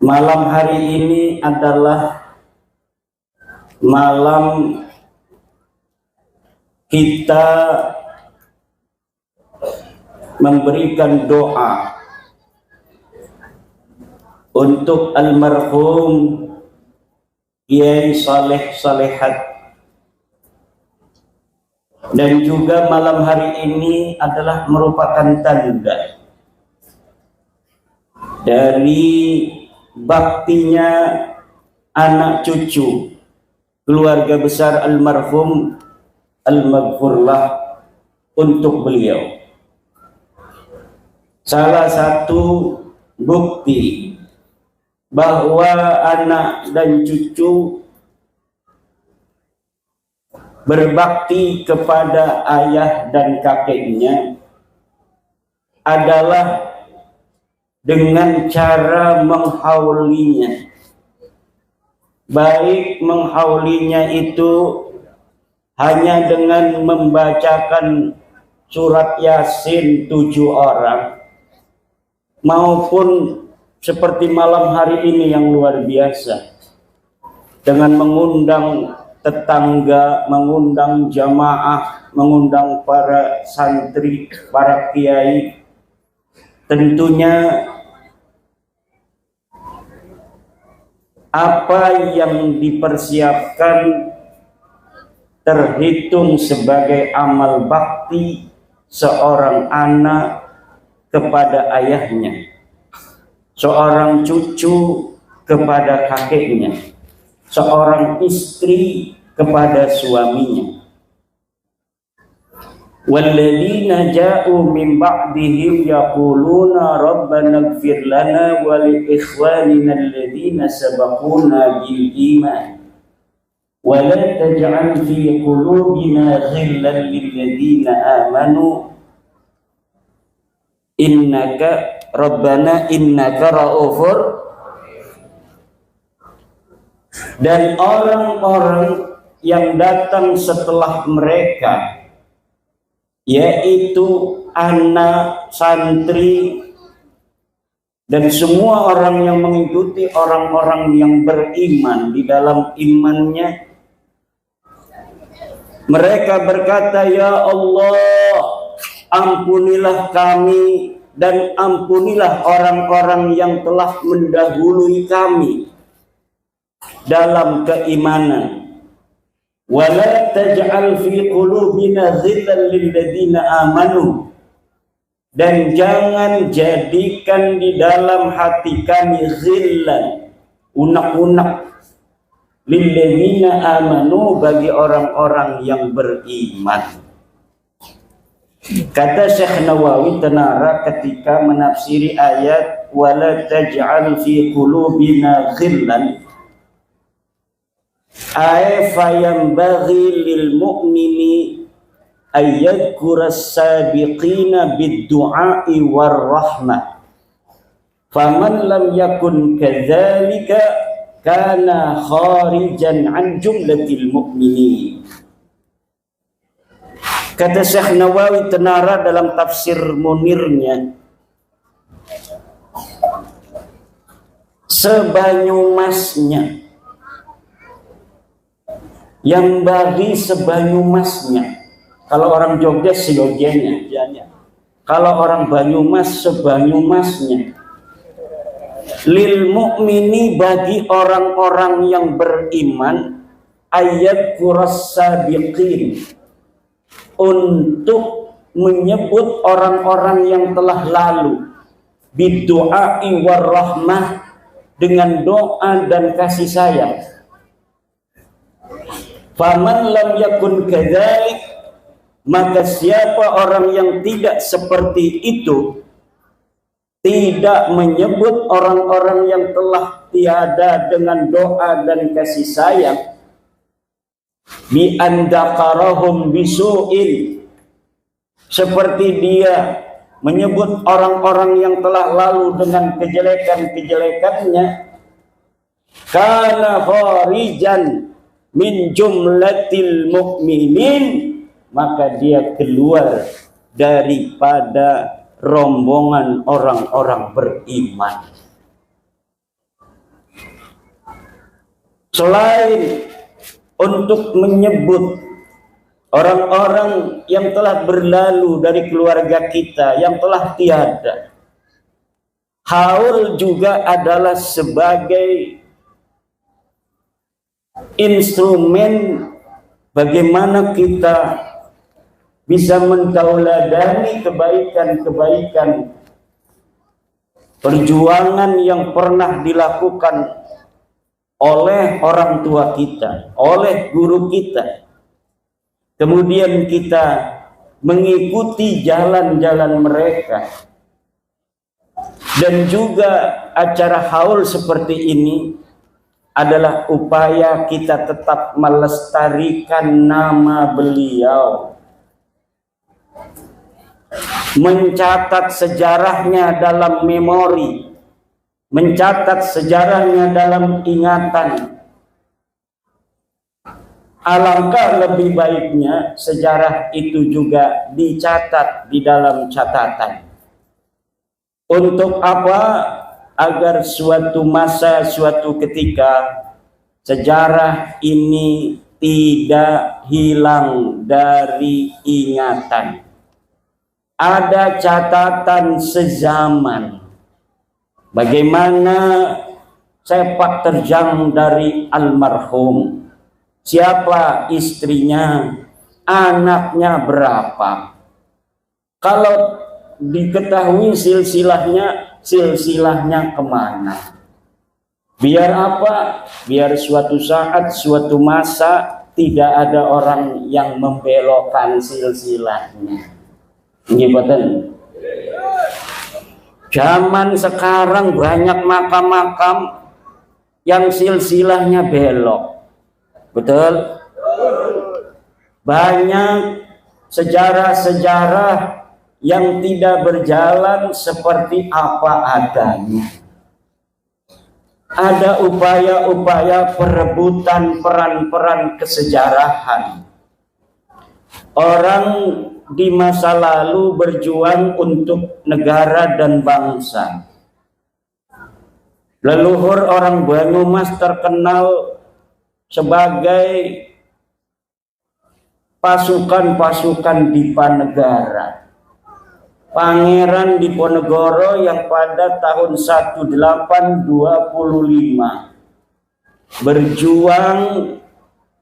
Malam hari ini adalah malam kita memberikan doa untuk almarhum Kiai Saleh Salehat, dan juga malam hari ini adalah merupakan tanda dari baktinya anak cucu keluarga besar almarhum Al-Maghfurlah untuk beliau. Salah satu bukti bahwa anak dan cucu berbakti kepada ayah dan kakeknya adalah dengan cara menghaulinya. Baik menghaulinya itu hanya dengan membacakan surat Yasin 7 orang, maupun seperti malam hari ini yang luar biasa dengan mengundang tetangga, mengundang jamaah, mengundang para santri, para kiai. Tentunya apa yang dipersiapkan terhitung sebagai amal bakti seorang anak kepada ayahnya, seorang cucu kepada kakeknya, seorang istri kepada suaminya. Walladzina ja'u min ba'dihim yaquluna rabbana ighfir lana wa li ikhwanina alladzina sabaquna bil iman wa la taj'al fi qulubina ghillan lil ladzina amanu innaka rabbana innaka ra'ufur. Dan orang-orang yang datang setelah mereka, yaitu anak, santri, dan semua orang yang mengikuti orang-orang yang beriman di dalam imannya, mereka berkata, ya Allah, ampunilah kami dan ampunilah orang-orang yang telah mendahului kami dalam keimanan. Wala taj'al fi qulubina ghillan lil ladzina amanu, dan jangan jadikan di dalam hati kami ghillan, unak-unak, lil ladzina amanu, bagi orang-orang yang beriman. Kata Syekh Nawawi Tanara ketika menafsiri ayat wala taj'al fi qulubina ghillan, ay fayambaghi lil mu'mini ayyadhkura as-sabiqina bid-du'a'i war-rahmah, faman lam yakun kadzalika kana kharijan an jumlatil mu'minin. Kata Syekh Nawawi Tanara dalam tafsir Munirnya, sebanyumasnya, yang bagi sebanyumasnya. Kalau orang Jogja seyogenya, kalau orang Banyumas sebanyumasnya. Lil mu'mini, bagi orang-orang yang beriman, ayat kuras sabiqin, untuk menyebut orang-orang yang telah lalu, bidu'ai warahmah, dengan doa dan kasih sayang. Faman lam yakun kadzalik, maka siapa orang yang tidak seperti itu, tidak menyebut orang-orang yang telah tiada dengan doa dan kasih sayang, bi andakarahum bisu'in, seperti dia menyebut orang-orang yang telah lalu dengan kejelekan-kejelekannya, kana kharijan min jumlatil mu'minin, maka dia keluar daripada rombongan orang-orang beriman. Selain untuk menyebut orang-orang yang telah berlalu dari keluarga kita, yang telah tiada, haul juga adalah sebagai instrumen bagaimana kita bisa mentauladani kebaikan-kebaikan perjuangan yang pernah dilakukan oleh orang tua kita, oleh guru kita. Kemudian kita mengikuti jalan-jalan mereka. Dan juga acara haul seperti ini adalah upaya kita tetap melestarikan nama beliau, mencatat sejarahnya dalam memori, mencatat sejarahnya dalam ingatan. Alangkah lebih baiknya sejarah itu juga dicatat di dalam catatan. Untuk apa? Agar suatu masa, suatu ketika sejarah ini tidak hilang dari ingatan. Ada catatan sezaman. Bagaimana sepak terjang dari almarhum, siapa istrinya, anaknya berapa. Kalau diketahui silsilahnya kemana. Biar apa? Biar suatu saat, suatu masa tidak ada orang yang membelokkan silsilahnya. Ngikutin. Zaman sekarang banyak makam-makam yang silsilahnya belok. Betul? Banyak sejarah-sejarah yang tidak berjalan seperti apa adanya. Ada upaya-upaya perebutan peran-peran kesejarahan. Orang di masa lalu berjuang untuk negara dan bangsa. Leluhur orang Banyumas terkenal sebagai pasukan-pasukan Dipanegara. Pangeran Diponegoro yang pada tahun 1825 berjuang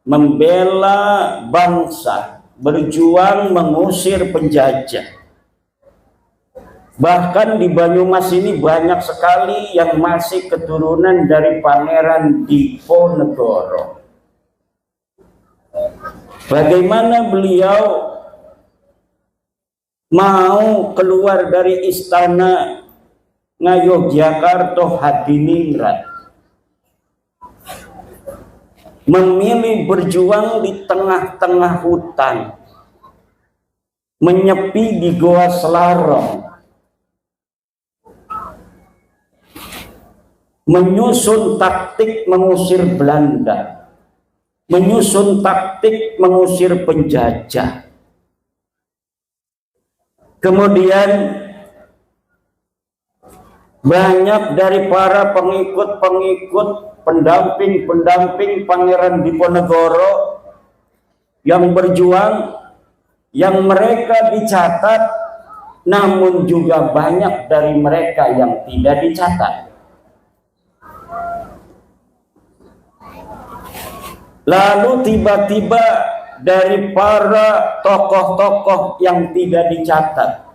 membela bangsa, berjuang mengusir penjajah. Bahkan di Banyumas ini banyak sekali yang masih keturunan dari Pangeran Diponegoro. Bagaimana beliau mau keluar dari istana Ngayogyakarta Hadiningrat, memilih berjuang di tengah-tengah hutan, menyepi di Goa Selarong, menyusun taktik mengusir Belanda, menyusun taktik mengusir penjajah. Kemudian banyak dari para pengikut-pengikut, pendamping-pendamping Pangeran Diponegoro yang berjuang, yang mereka dicatat, namun juga banyak dari mereka yang tidak dicatat. Lalu tiba-tiba dari para tokoh-tokoh yang tidak dicatat,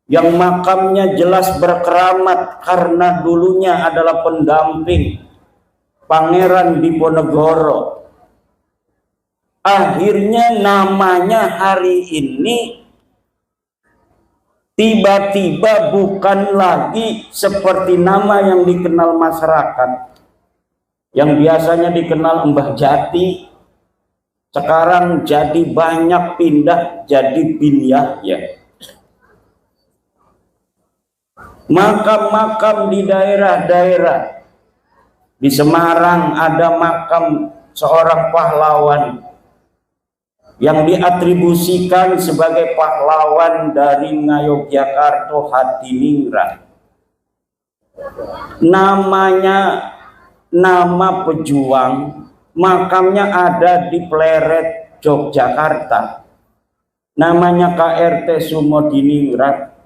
yang makamnya jelas berkeramat karena dulunya adalah pendamping Pangeran Diponegoro, akhirnya namanya hari ini tiba-tiba bukan lagi seperti nama yang dikenal masyarakat, yang biasanya dikenal Mbah Jati, sekarang jadi banyak pindah jadi Bin Yahya. Makam-makam di daerah-daerah. Di Semarang ada makam seorang pahlawan yang diatribusikan sebagai pahlawan dari Ngayogyakarta Hadiningrat. nama pejuang, makamnya ada di Pleret, Yogyakarta. Namanya KRT Sumodiningrat.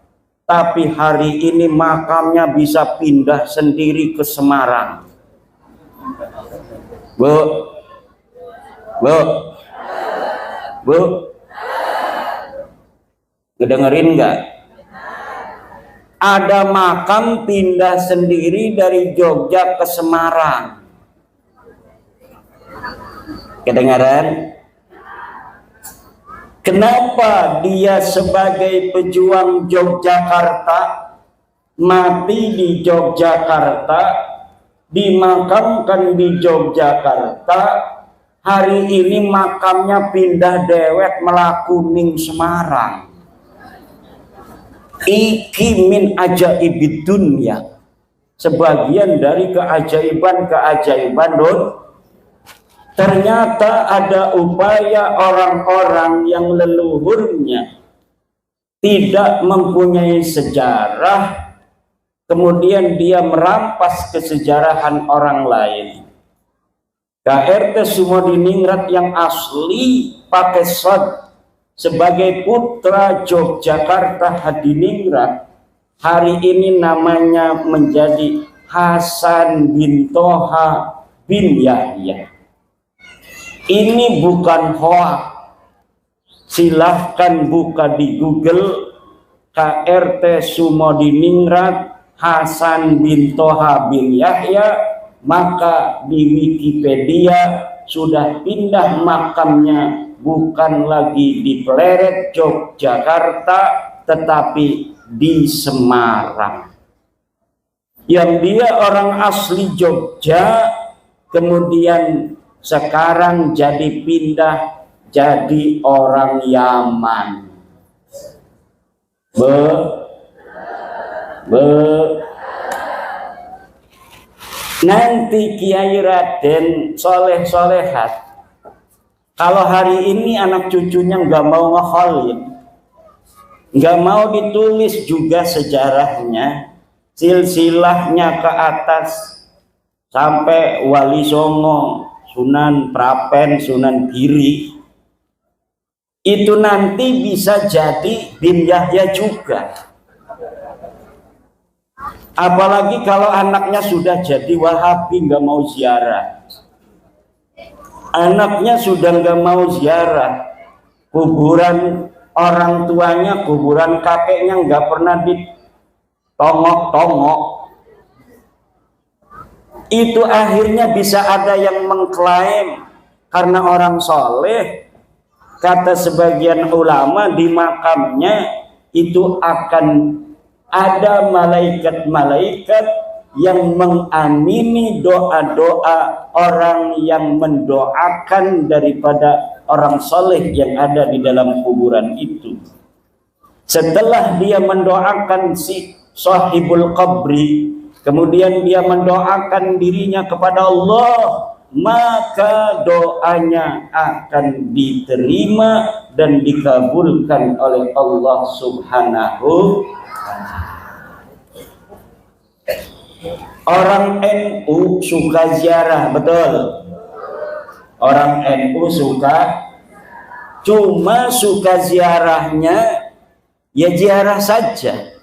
Tapi hari ini makamnya bisa pindah sendiri ke Semarang. Bu, ngedengerin nggak? Ada makam pindah sendiri dari Jogja ke Semarang. Kedengaran? Kenapa dia sebagai pejuang Yogyakarta mati di Yogyakarta, dimakamkan di Yogyakarta, hari ini makamnya pindah dewek Melakuning Semarang? Iki min ajaibid dunya, sebagian dari keajaiban-keajaiban ternyata ada upaya orang-orang yang leluhurnya tidak mempunyai sejarah, kemudian dia merampas kesejarahan orang lain. KRT Sumodiningrat yang asli pakai sod sebagai putra Yogyakarta Hadiningrat, hari ini namanya menjadi Hasan bin Toha bin Yahya. Ini bukan hoax. Silahkan buka di Google KRT Sumodiningrat Hasan bin Toha bin Yahya, maka di Wikipedia sudah pindah makamnya bukan lagi di Pleret, Yogyakarta, tetapi di Semarang. Yang dia orang asli Jogja, kemudian sekarang jadi pindah jadi orang Yaman. Nanti Kiai Raden Soleh Solehat, kalau hari ini anak cucunya nggak mau ngekholin, nggak mau ditulis juga sejarahnya, silsilahnya ke atas sampai Wali Songo, Sunan Prapen, Sunan Giri, itu nanti bisa jadi bin Yahya juga. Apalagi kalau anaknya sudah jadi Wahabi, nggak mau ziarah. Anaknya sudah nggak mau ziarah, kuburan orang tuanya, kuburan kakeknya nggak pernah ditongok-tongok. Itu akhirnya bisa ada yang mengklaim karena orang soleh, kata sebagian ulama, di makamnya itu akan ada malaikat-malaikat yang mengamini doa-doa orang yang mendoakan daripada orang soleh yang ada di dalam kuburan itu. Setelah dia mendoakan si sahibul qabri, kemudian dia mendoakan dirinya kepada Allah, maka doanya akan diterima dan dikabulkan oleh Allah Subhanahu wa Ta'ala. Orang NU suka ziarah, betul? Orang NU suka, cuma suka ziarahnya ya ziarah saja.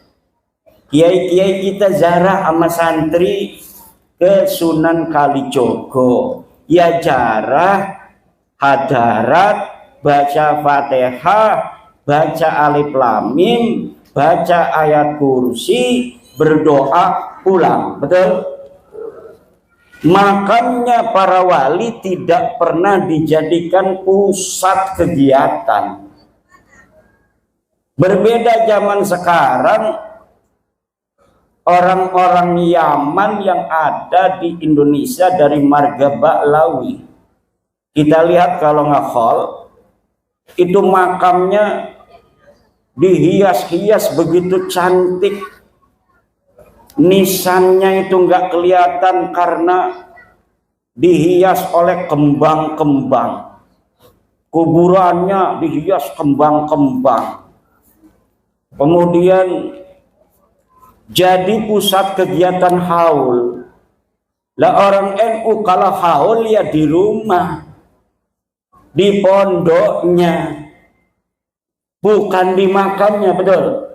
Kiai-kiai kita ziarah sama santri ke Sunan Kalijogo, ya ziarah hadarat, baca Fatihah, baca Alif Lam Mim, baca ayat kursi, berdoa, pulang, betul? Makamnya para wali tidak pernah dijadikan pusat kegiatan. Berbeda zaman sekarang, orang-orang Yaman yang ada di Indonesia dari marga Ba'lawi, kita lihat kalau nge-haul itu makamnya dihias-hias begitu cantik, nisannya itu nggak kelihatan karena dihias oleh kembang-kembang, kuburannya dihias kembang-kembang, kemudian jadi pusat kegiatan haul. Lah orang NU kalau haul ya di rumah, di pondoknya, bukan di makamnya, betul?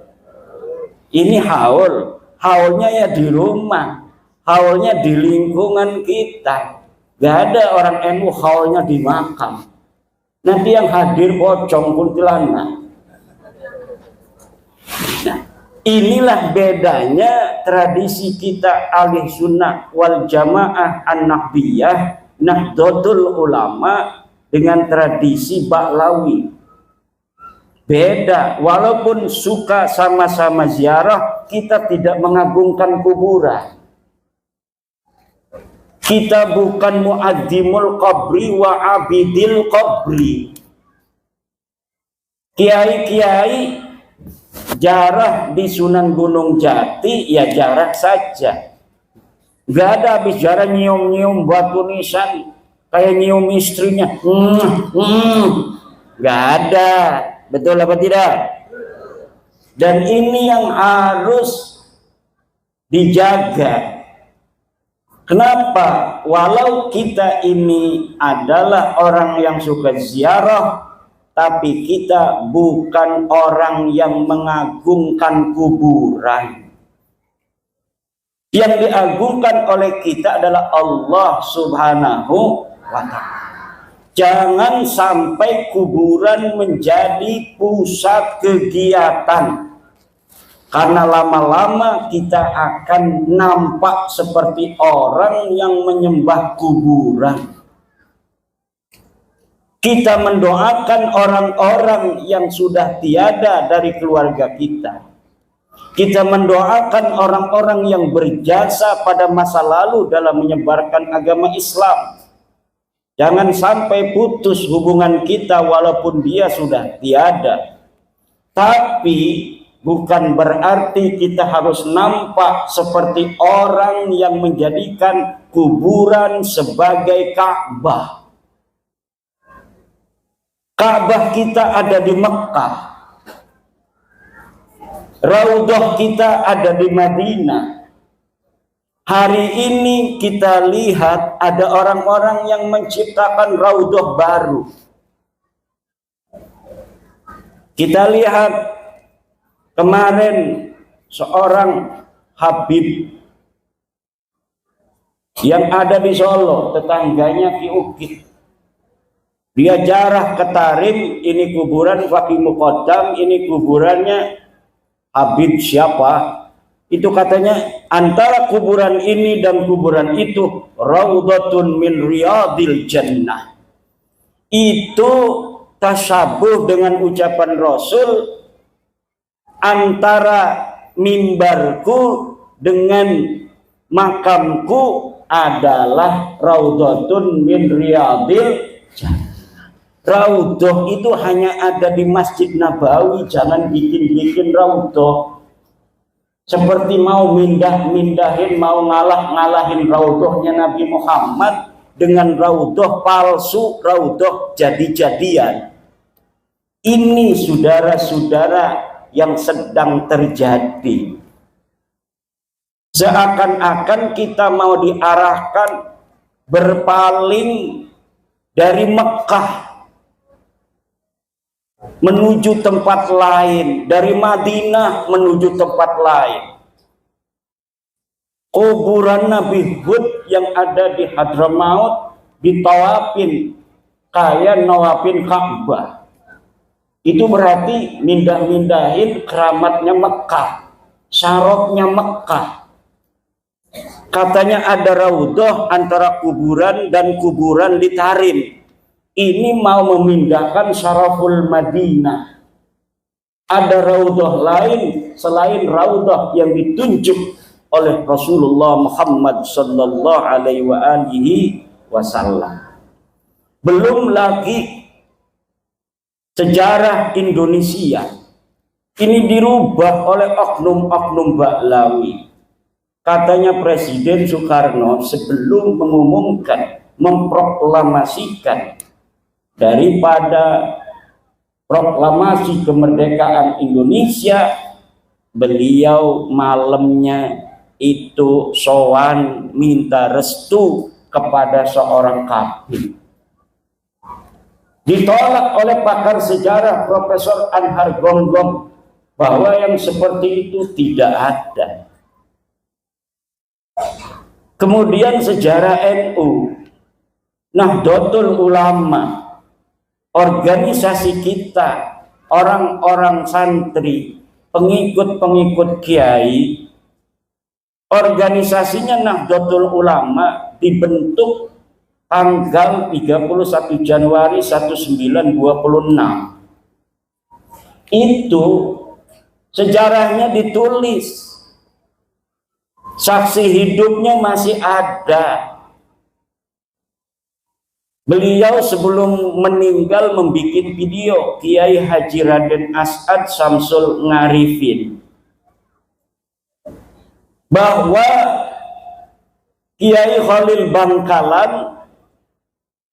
Ini haulnya ya di rumah, haulnya di lingkungan kita. Gak ada orang NU haulnya di makam. Nanti yang hadir pocong kuntilanak. Nah, inilah bedanya tradisi kita ahli sunnah wal jamaah an-nahbiyah Nahdlatul Ulama dengan tradisi Ba'lawi. Beda, walaupun suka sama-sama ziarah, kita tidak mengagungkan kuburan. Kita bukan muadzimul qabri wa abidil qabri. Kiai-kiai jarah di Sunan Gunung Jati ya jarah saja. Gak ada habis jarah nyium-nyium batu nisan kayak nyium istrinya. Gak ada. Betul apa tidak? Dan ini yang harus dijaga. Kenapa? Walau kita ini adalah orang yang suka ziarah, tapi kita bukan orang yang mengagungkan kuburan. Yang diagungkan oleh kita adalah Allah Subhanahu wa Ta'ala. Jangan sampai kuburan menjadi pusat kegiatan. Karena lama-lama kita akan nampak seperti orang yang menyembah kuburan. Kita mendoakan orang-orang yang sudah tiada dari keluarga kita. Kita mendoakan orang-orang yang berjasa pada masa lalu dalam menyebarkan agama Islam. Jangan sampai putus hubungan kita walaupun dia sudah tiada. Tapi bukan berarti kita harus nampak seperti orang yang menjadikan kuburan sebagai Ka'bah. Ka'bah kita ada di Mekah. Raudhah kita ada di Madinah. Hari ini kita lihat ada orang-orang yang menciptakan raudhah baru. Kita lihat kemarin seorang Habib yang ada di Solo, tetangganya Ki Ukit. Dia jarah ke Tarim, ini kuburan Fakih Muqaddam, ini kuburannya Habib siapa? Itu katanya antara kuburan ini dan kuburan itu raudhatun min riyadil jannah. Itu tasyabuh dengan ucapan Rasul, antara mimbarku dengan makamku adalah raudhatun min riyadil jannah. Raudhah itu hanya ada di Masjid Nabawi, jangan bikin-bikin raudhah. Seperti mau mindahin, mau ngalahin raudhahnya Nabi Muhammad dengan raudhah palsu, raudhah jadi-jadian. Ini saudara-saudara yang sedang terjadi. Seakan-akan kita mau diarahkan berpaling dari Mekah menuju tempat lain, dari Madinah menuju tempat lain. Kuburan Nabi Hud yang ada di Hadramaut ditawafin kayak nawafin Ka'bah. Itu berarti mindah-mindahin keramatnya Mekah, syarafnya Mekah. Katanya ada raudhah antara kuburan dan kuburan di Tarim. Ini mau memindahkan syaraful Madinah. Ada raudhah lain selain raudhah yang ditunjuk oleh Rasulullah Muhammad sallallahu alaihi wasallam. Belum lagi sejarah Indonesia ini dirubah oleh oknum-oknum Ba'lawi. Katanya Presiden Soekarno sebelum mengumumkan, memproklamasikan daripada proklamasi kemerdekaan Indonesia, beliau malamnya itu sowan minta restu kepada seorang kafir. Ditolak oleh pakar sejarah Profesor Anhar Gonggong bahwa yang seperti itu tidak ada. Kemudian sejarah NU, Nahdlatul Ulama, organisasi kita, orang-orang santri, pengikut-pengikut kiai, organisasinya Nahdlatul Ulama dibentuk tanggal 31 Januari 1926. Itu sejarahnya ditulis. Saksi hidupnya masih ada. Beliau sebelum meninggal membuat video, Kiai Haji Raden As'ad Samsul Ngarifin, bahwa Kiai Khalil Bangkalan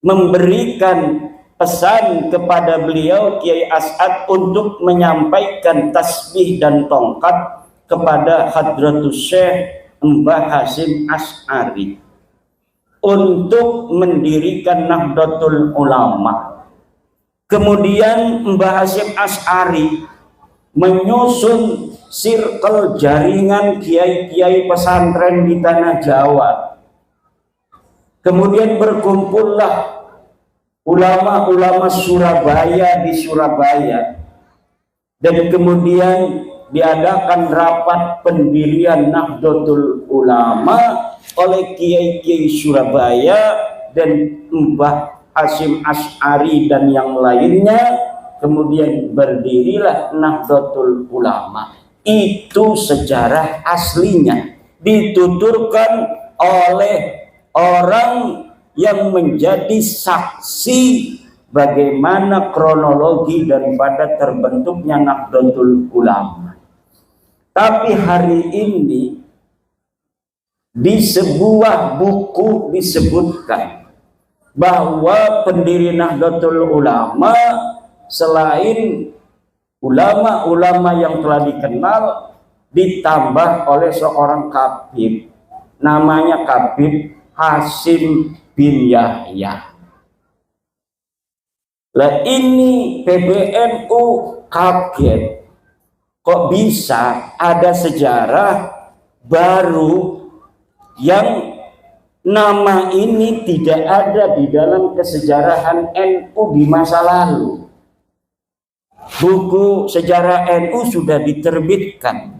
memberikan pesan kepada beliau Kiai As'ad untuk menyampaikan tasbih dan tongkat kepada Hadratus Syekh Mbah Hasyim Asy'ari untuk mendirikan Nahdlatul Ulama. Kemudian Mbah Hasyim Asy'ari menyusun circle jaringan kiai-kiai pesantren di tanah Jawa. Kemudian berkumpullah ulama-ulama Surabaya di Surabaya, dan kemudian diadakan rapat pendirian Nahdlatul Ulama oleh kiai-kiai Surabaya dan Mbah Hasyim Asy'ari dan yang lainnya. Kemudian berdirilah Nahdlatul Ulama. Itu sejarah aslinya, dituturkan oleh orang yang menjadi saksi bagaimana kronologi daripada terbentuknya Nahdlatul Ulama. Tapi hari ini di sebuah buku disebutkan bahwa pendiri Nahdlatul Ulama selain ulama-ulama yang telah dikenal, ditambah oleh seorang kabid, namanya Kabid Hasyim bin Yahya. Lah ini PBNU kaget, kok bisa ada sejarah baru yang nama ini tidak ada di dalam kesejarahan NU di masa lalu. Buku sejarah NU sudah diterbitkan,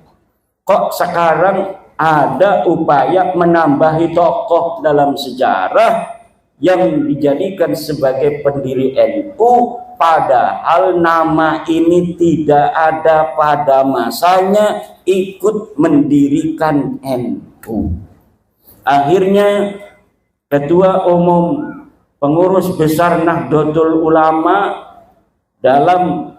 kok sekarang ada upaya menambahi tokoh dalam sejarah yang dijadikan sebagai pendiri NU, padahal nama ini tidak ada pada masanya ikut mendirikan NU. Akhirnya Ketua Umum Pengurus Besar Nahdlatul Ulama dalam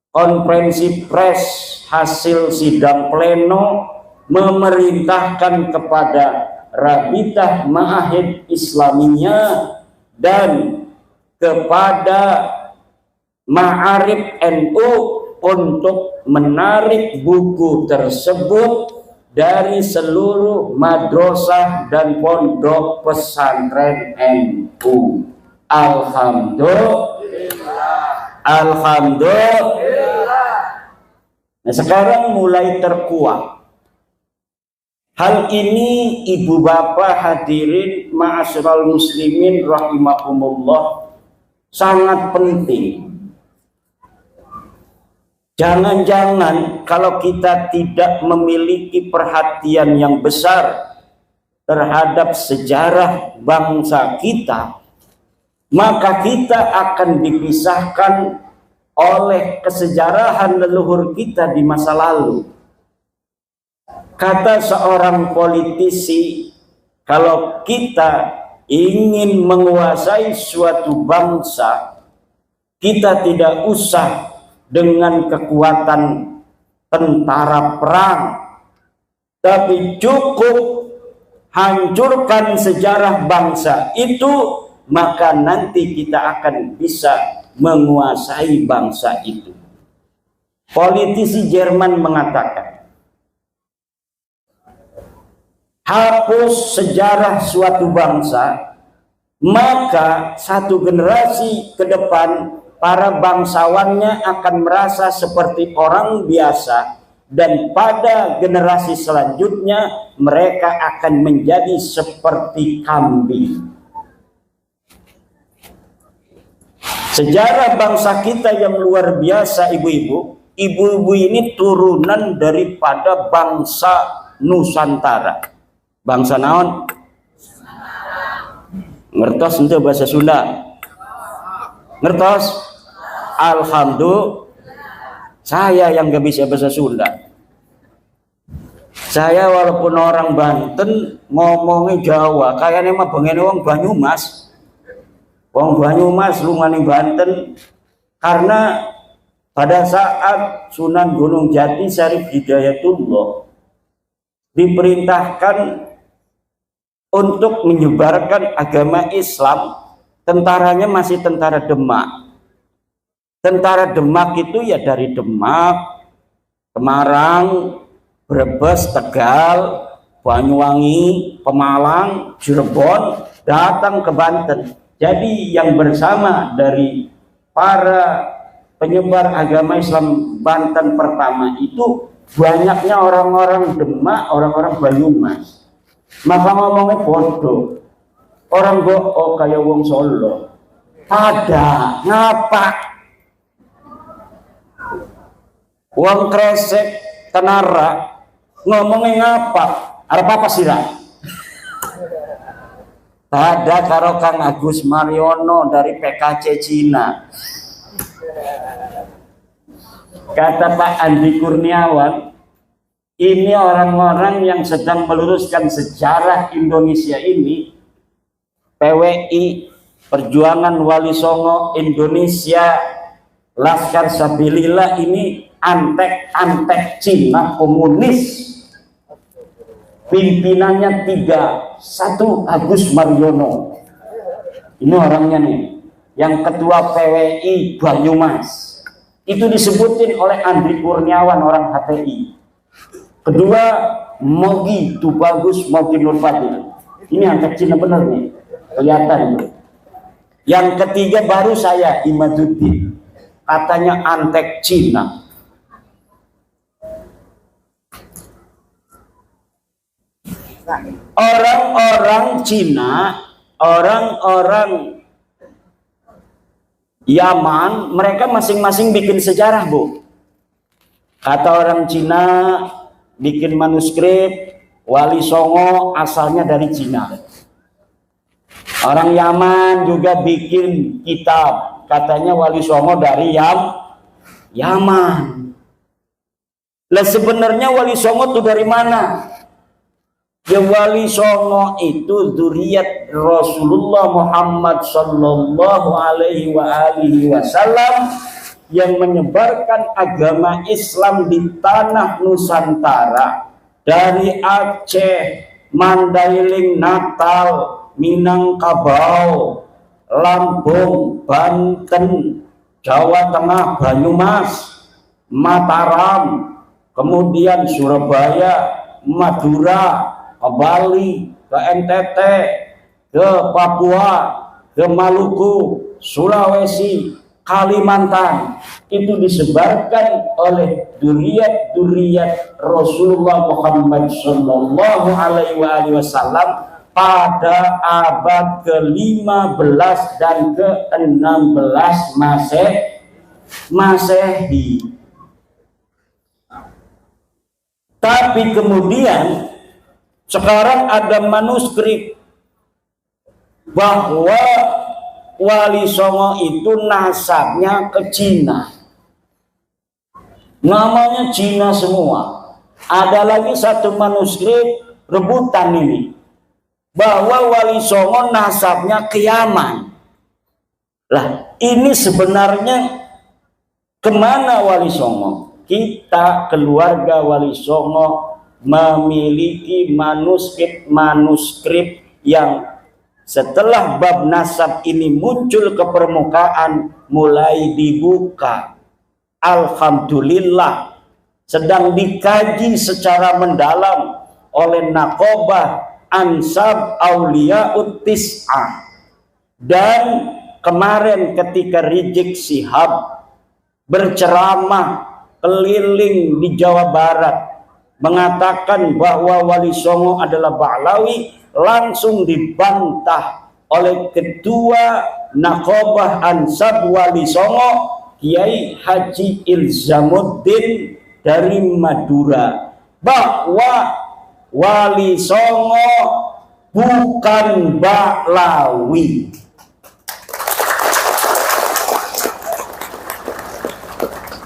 konferensi pers hasil sidang pleno memerintahkan kepada Rabitah Ma'ahid Islamiyah dan kepada Ma'arif NU untuk menarik buku tersebut dari seluruh madrasah dan pondok pesantren NU. Alhamdulillah. Nah, sekarang mulai terkuak. Hal ini ibu bapak hadirin ma'asyiral muslimin rahimakumullah sangat penting. Jangan-jangan kalau kita tidak memiliki perhatian yang besar terhadap sejarah bangsa kita, maka kita akan dipisahkan oleh kesejarahan leluhur kita di masa lalu. Kata seorang politisi, kalau kita ingin menguasai suatu bangsa, kita tidak usah dengan kekuatan tentara perang, tapi cukup hancurkan sejarah bangsa itu, maka nanti kita akan bisa menguasai bangsa itu. Politisi Jerman mengatakan, hapus sejarah suatu bangsa, maka satu generasi ke depan para bangsawannya akan merasa seperti orang biasa, dan pada generasi selanjutnya mereka akan menjadi seperti kambing. Sejarah bangsa kita yang luar biasa, ibu-ibu. Ibu-ibu ini turunan daripada bangsa Nusantara. Bangsa naon? Ngertos untuk bahasa Sunda? Ngertos? Alhamdulillah. Saya yang gak bisa bahasa Sunda. Saya walaupun orang Banten ngomongnya Jawa, kayaknya mah pengen wong Banyumas. Wong Banyumas lumani Banten, karena pada saat Sunan Gunung Jati Syarif Hidayatullah diperintahkan untuk menyebarkan agama Islam, tentaranya masih tentara Demak. Tentara Demak itu ya dari Demak, Semarang, Brebes, Tegal, Banyuwangi, Pemalang, Cirebon, datang ke Banten. Jadi yang bersama dari para penyebar agama Islam Banten pertama itu banyaknya orang-orang Demak, orang-orang Banyumas. Maka ngomongnya bodoh. Orang oh kayak wong Solo. Ada ngapa? Wong Kresek Tenara ngomongnya ngapa? Apa sih lah? Ada karo Kang Agus Mariono dari PKC Cina. Kata Pak Andi Kurniawan, ini orang-orang yang sedang meluruskan sejarah Indonesia ini. PWI, Perjuangan Wali Songo Indonesia, Laskar Sabilillah, ini antek-antek Cina komunis. Pimpinannya 3, 1 Agus Mariono, ini orangnya nih, yang ketua PWI Banyumas, itu disebutin oleh Andi Kurniawan orang HTI. Kedua Mogi Tubagus Mogi Nurpati, ini antek Cina bener nih, kelihatan. Yang ketiga baru saya Imaduddin, katanya antek Cina. Orang-orang Cina, orang-orang Yaman, mereka masing-masing bikin sejarah, Bu. Kata orang Cina bikin manuskrip, Wali Songo asalnya dari Cina. Orang Yaman juga bikin kitab, katanya Wali Songo dari Yaman. Lah sebenarnya Wali Songo itu dari mana? Ya, Wali Songo itu zuriat Rasulullah Muhammad sallallahu alaihi wasallam yang menyebarkan agama Islam di tanah Nusantara, dari Aceh, Mandailing, Natal, Minangkabau, Lampung, Banten, Jawa Tengah, Banyumas, Mataram, kemudian Surabaya, Madura, ke Bali, ke NTT, ke Papua, ke Maluku, Sulawesi, Kalimantan, itu disebarkan oleh duriat Rasulullah Muhammad sallallahu alaihi wasallam pada abad ke-15 dan ke-16 Masehi. Tapi kemudian sekarang ada manuskrip bahwa Wali Songo itu nasabnya ke Cina. Namanya Cina semua. Ada lagi satu manuskrip rebutan ini, bahwa Wali Songo nasabnya ke Yaman. Lah, ini sebenarnya kemana Wali Songo? Kita keluarga Wali Songo memiliki manuskrip yang setelah bab nasab ini muncul ke permukaan mulai dibuka. Alhamdulillah sedang dikaji secara mendalam oleh Naqobah Ansab Auliaut Tis'ah. Dan kemarin ketika Rizik Syihab berceramah keliling di Jawa Barat mengatakan bahwa Wali Songo adalah Ba'lawi, langsung dibantah oleh Ketua Naqobah Ansab Wali Songo, Kiai Haji Ilzamuddin dari Madura, bahwa Wali Songo bukan Ba'lawi.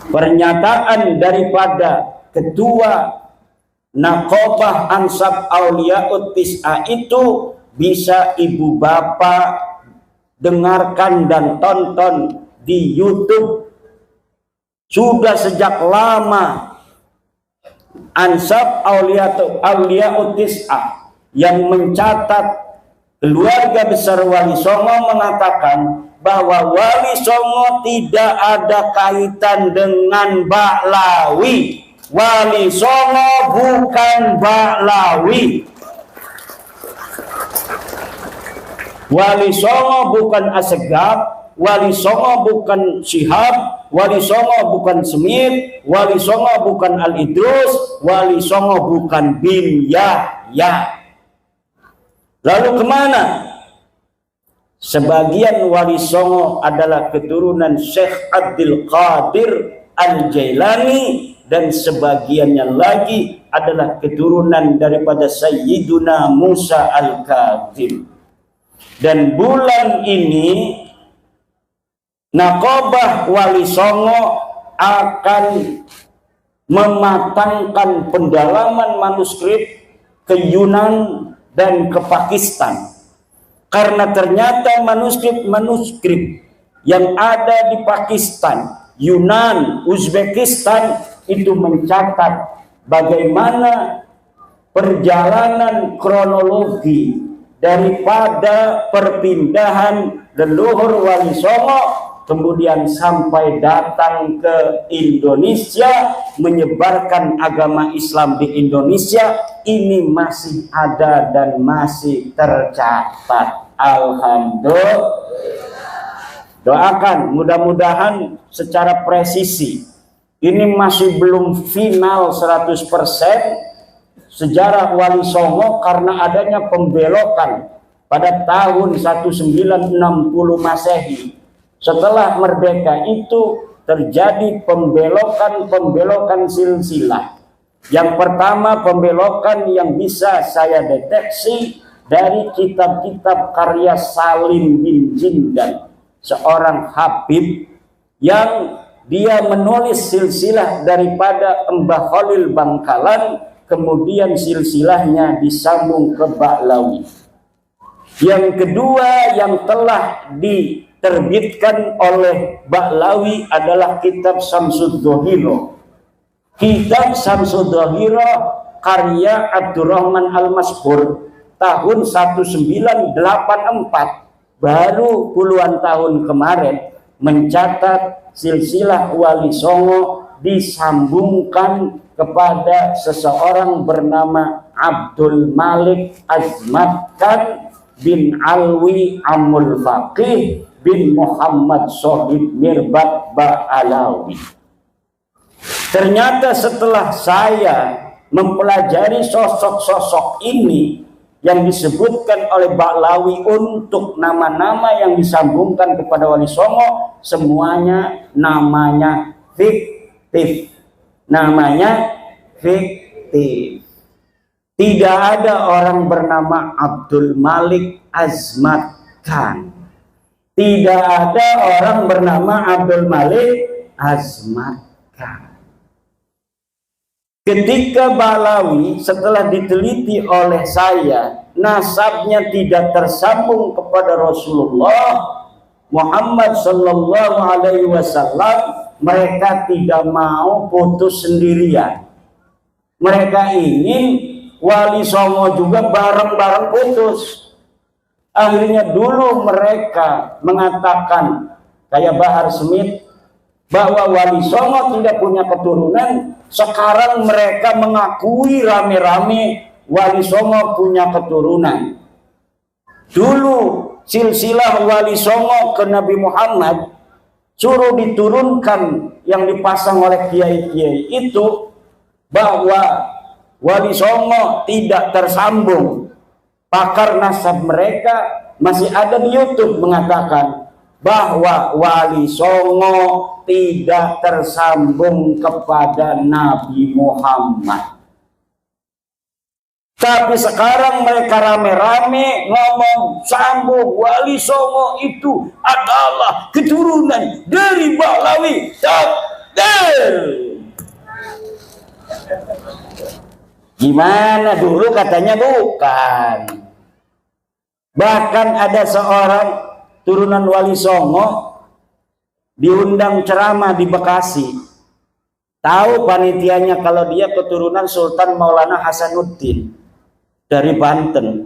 Pernyataan daripada Ketua Naqobah Ansab Auliaut Tis'ah itu bisa ibu bapak dengarkan dan tonton di YouTube. Sudah sejak lama Ansab Auliaut Tis'ah yang mencatat keluarga besar Wali Songo mengatakan bahwa Wali Songo tidak ada kaitan dengan Ba'lawi. Wali Songo bukan Ba'lawi. Wali Songo bukan Assegaf, Wali Songo bukan Syihab, Wali Songo bukan Semit, Wali Songo bukan Al-Idrus, Wali Songo bukan bin Yahya. Lalu kemana? Sebagian Wali Songo adalah keturunan Syekh Abdul Qadir Al-Jailani, dan sebagiannya lagi adalah keturunan daripada Sayyiduna Musa Al-Kadzim. Dan bulan ini Naqobah Wali Songo akan mematangkan pendalaman manuskrip ke Yunan dan ke Pakistan, karena ternyata manuskrip yang ada di Pakistan, Yunan, Uzbekistan itu mencatat bagaimana perjalanan kronologi daripada perpindahan leluhur Wali Songo kemudian sampai datang ke Indonesia, menyebarkan agama Islam di Indonesia. Ini masih ada dan masih tercatat. Alhamdulillah. Doakan mudah-mudahan secara presisi. Ini masih belum final 100% sejarah Wali Songo, karena adanya pembelokan pada tahun 1960 Masehi. Setelah merdeka itu terjadi pembelokan silsilah. Yang pertama, pembelokan yang bisa saya deteksi dari kitab-kitab karya Salim bin Jindan, seorang habib yang dia menulis silsilah daripada Mbah Khalil Bangkalan, kemudian silsilahnya disambung ke Ba'lawi. Yang kedua yang telah diterbitkan oleh Ba'lawi adalah kitab Samsuddohiro. Kitab Samsuddohiro karya Abdurrahman Al-Masbur tahun 1984, baru puluhan tahun kemarin, mencatat silsilah Wali Songo disambungkan kepada seseorang bernama Abdul Malik Azmat Khan bin Alwi Amul Faqih bin Muhammad Sohib Mirbat Ba'alawi. Ternyata setelah saya mempelajari sosok-sosok ini yang disebutkan oleh Ba'lawi untuk nama-nama yang disambungkan kepada Wali Songo, semuanya namanya fiktif. Namanya fiktif. Tidak ada orang bernama Abdul Malik Azmat Khan. Tidak ada orang bernama Abdul Malik Azmat Khan. Ketika Ba'lawi setelah diteliti oleh saya, nasabnya tidak tersambung kepada Rasulullah Muhammad Sallallahu Alaihi Wasallam, mereka tidak mau putus sendirian. Mereka ingin Wali Songo juga bareng-bareng putus. Akhirnya dulu mereka mengatakan kayak Bahar Smith bahwa Wali Songo tidak punya keturunan. Sekarang mereka mengakui rame-rame Wali Songo punya keturunan. Dulu silsilah Wali Songo ke Nabi Muhammad suruh diturunkan yang dipasang oleh kiai-kiai itu bahwa Wali Songo tidak tersambung. Pakar nasab mereka masih ada di YouTube mengatakan bahwa Wali Songo tidak tersambung kepada Nabi Muhammad. Tapi sekarang mereka rame-rame ngomong sambung Wali Songo itu adalah keturunan dari Bahlawi. Takdir. Gimana dulu katanya bukan. Bahkan ada seorang turunan Wali Songo diundang ceramah di Bekasi. Tahu panitianya kalau dia keturunan Sultan Maulana Hasanuddin dari Banten.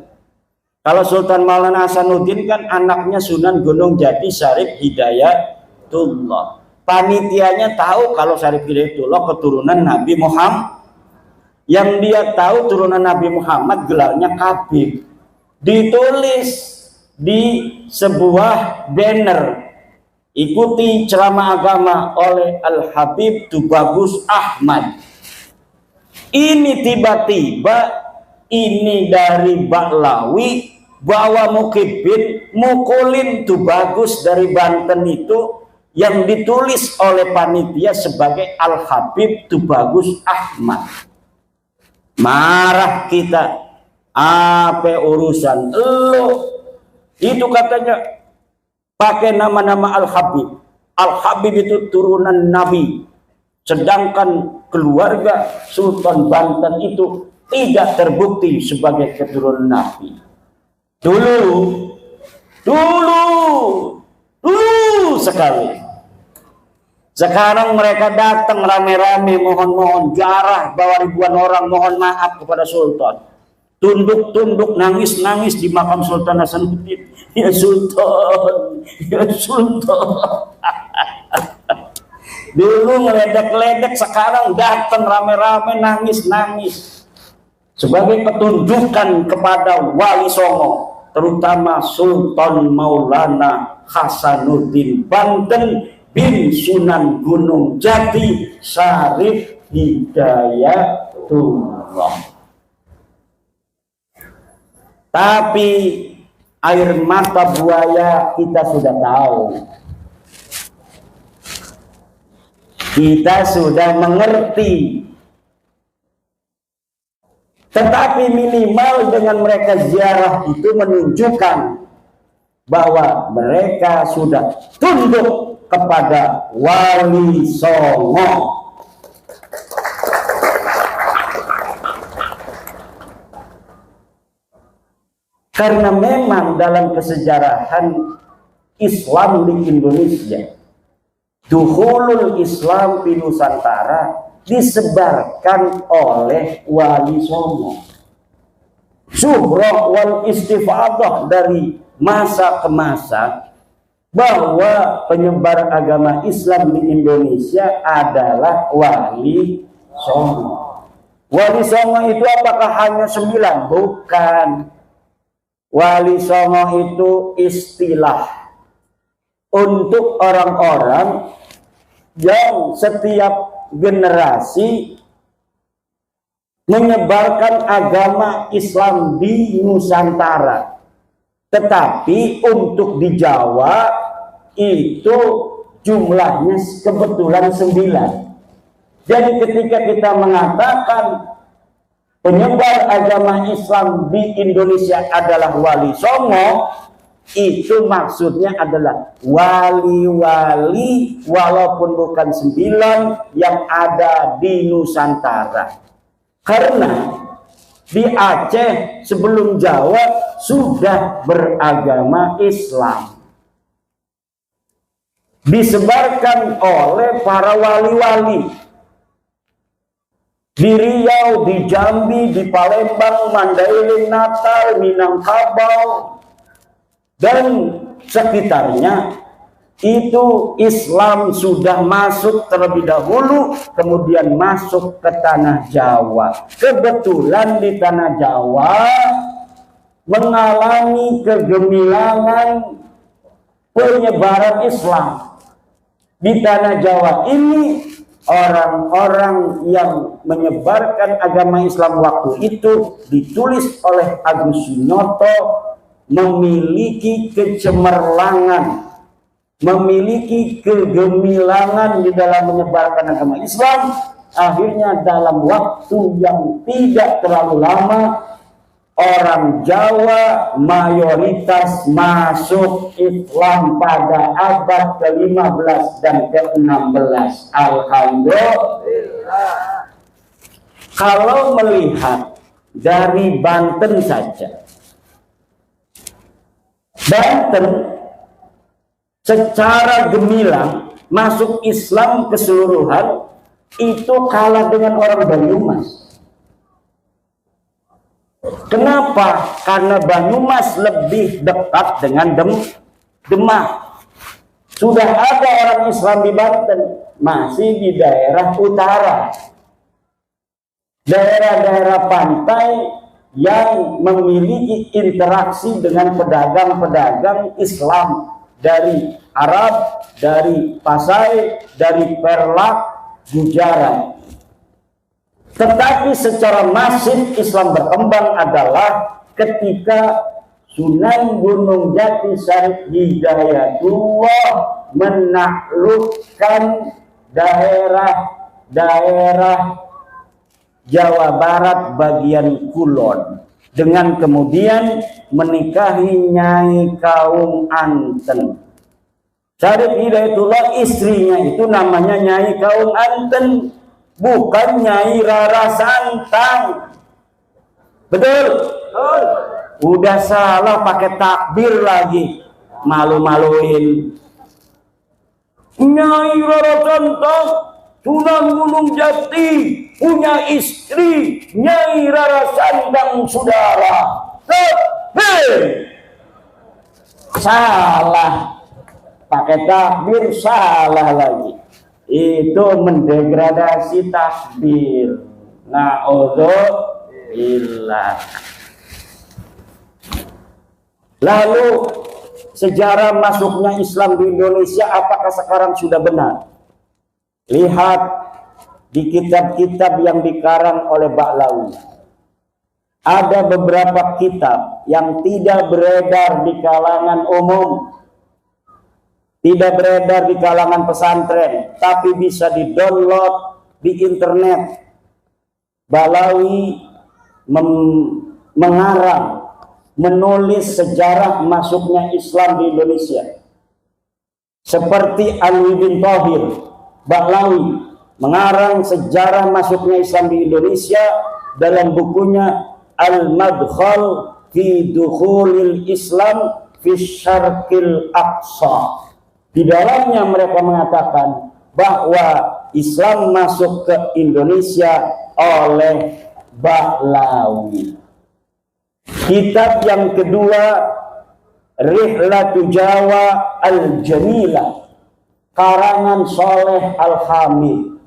Kalau Sultan Maulana Hasanuddin kan anaknya Sunan Gunung Jati Syarif Hidayatullah. Panitianya tahu kalau Syarif Hidayatullah keturunan Nabi Muhammad. Yang dia tahu turunan Nabi Muhammad gelarnya Kabib. Ditulis di sebuah banner, ikuti ceramah agama oleh Al-Habib Tubagus Ahmad. Ini tiba-tiba ini dari Bahlawi bawa Mukibin mukulin Tubagus dari Banten itu yang ditulis oleh panitia sebagai Al-Habib Tubagus Ahmad. Marah kita, apa urusan lo? Itu katanya pakai nama-nama Al-Habib. Al-Habib itu turunan Nabi, sedangkan keluarga Sultan Banten itu tidak terbukti sebagai keturunan Nabi. Dulu sekali. Sekarang mereka datang rame-rame mohon-mohon jarah bawa ribuan orang mohon maaf kepada Sultan. Tunduk-tunduk nangis-nangis di makam Sultan Hasanuddin. Ya Sultan, ya Sultan. Dulu ngeledek-ledek, sekarang datang rame-rame nangis-nangis. Sebagai ketunjukan kepada Wali Songo, terutama Sultan Maulana Hasanuddin Banten bin Sunan Gunung Jati Syarif Hidayatullah. Tapi air mata buaya kita sudah tahu. Kita sudah mengerti. Tetapi minimal dengan mereka ziarah itu menunjukkan bahwa mereka sudah tunduk kepada Wali Songo. Karena memang dalam kesejarahan Islam di Indonesia, duhulul Islam di Nusantara disebarkan oleh Wali Songo. Syuhrah wal istifadah dari masa ke masa bahwa penyebar agama Islam di Indonesia adalah Wali Songo. Wali Songo itu apakah hanya 9? Bukan. Wali Songo itu istilah untuk orang-orang yang setiap generasi menyebarkan agama Islam di Nusantara. Tetapi untuk di Jawa itu jumlahnya kebetulan 9. Jadi ketika kita mengatakan penyebar agama Islam di Indonesia adalah Wali Songo, itu maksudnya adalah wali-wali walaupun bukan 9 yang ada di Nusantara. Karena di Aceh sebelum Jawa sudah beragama Islam, disebarkan oleh para wali-wali di Riau, di Jambi, di Palembang, Mandailing, Natal, Minangkabau dan sekitarnya. itu Islam sudah masuk terlebih dahulu, kemudian masuk ke tanah Jawa. Kebetulan di tanah Jawa mengalami kegemilangan penyebaran Islam. Di tanah Jawa ini orang-orang yang menyebarkan agama Islam waktu itu ditulis oleh Agus Sunoto memiliki kecemerlangan, memiliki kegemilangan di dalam menyebarkan agama Islam. Akhirnya dalam waktu yang tidak terlalu lama, orang Jawa mayoritas masuk Islam pada abad ke-15 dan ke-16. Alhamdulillah. Kalau melihat dari Banten saja, Banten secara gemilang masuk Islam keseluruhan itu kalah dengan orang Banyumas. Kenapa? Karena Banyumas lebih dekat dengan Demak. Sudah ada orang Islam di Banten, masih di daerah utara, daerah-daerah pantai yang memiliki interaksi dengan pedagang-pedagang Islam dari Arab, dari Pasai, dari Perlak, Gujarat. Tetapi secara masif Islam berkembang adalah ketika Sunan Gunung Jati Syarif Hidayatullah menaklukkan daerah-daerah Jawa Barat bagian Kulon, dengan kemudian menikahi Nyai Kaum Anten. Syarif Hidayatullah istrinya itu namanya Nyai Kaum Anten, bukan Nyai Rara Santang. Betul? Udah salah pakai takbir lagi, malu-maluin. Nyai Rara Santang, Sunan Gunung Jati punya istri Nyai Rara Santang, saudara. Salah, pakai takbir salah lagi. Itu mendegradasi takbir. Na'udzubillah. Lalu sejarah masuknya Islam di Indonesia apakah sekarang sudah benar? Lihat di kitab-kitab yang dikarang oleh Ba'lawi. Ada beberapa kitab yang tidak beredar di kalangan umum, tidak beredar di kalangan pesantren, tapi bisa di-download di internet. Ba'lawi mengarang, menulis sejarah masuknya Islam di Indonesia. Seperti Ali bin Tauhir, Ba'lawi mengarang sejarah masuknya Islam di Indonesia dalam bukunya Al-Madkhal fi Dukhulil Islam fi Syarqil Aqsa. Di dalamnya mereka mengatakan bahwa Islam masuk ke Indonesia oleh Ba'lawi. Kitab yang kedua, Rihlatu Jawa Al-Jamilah, karangan Soleh Al-Hamid.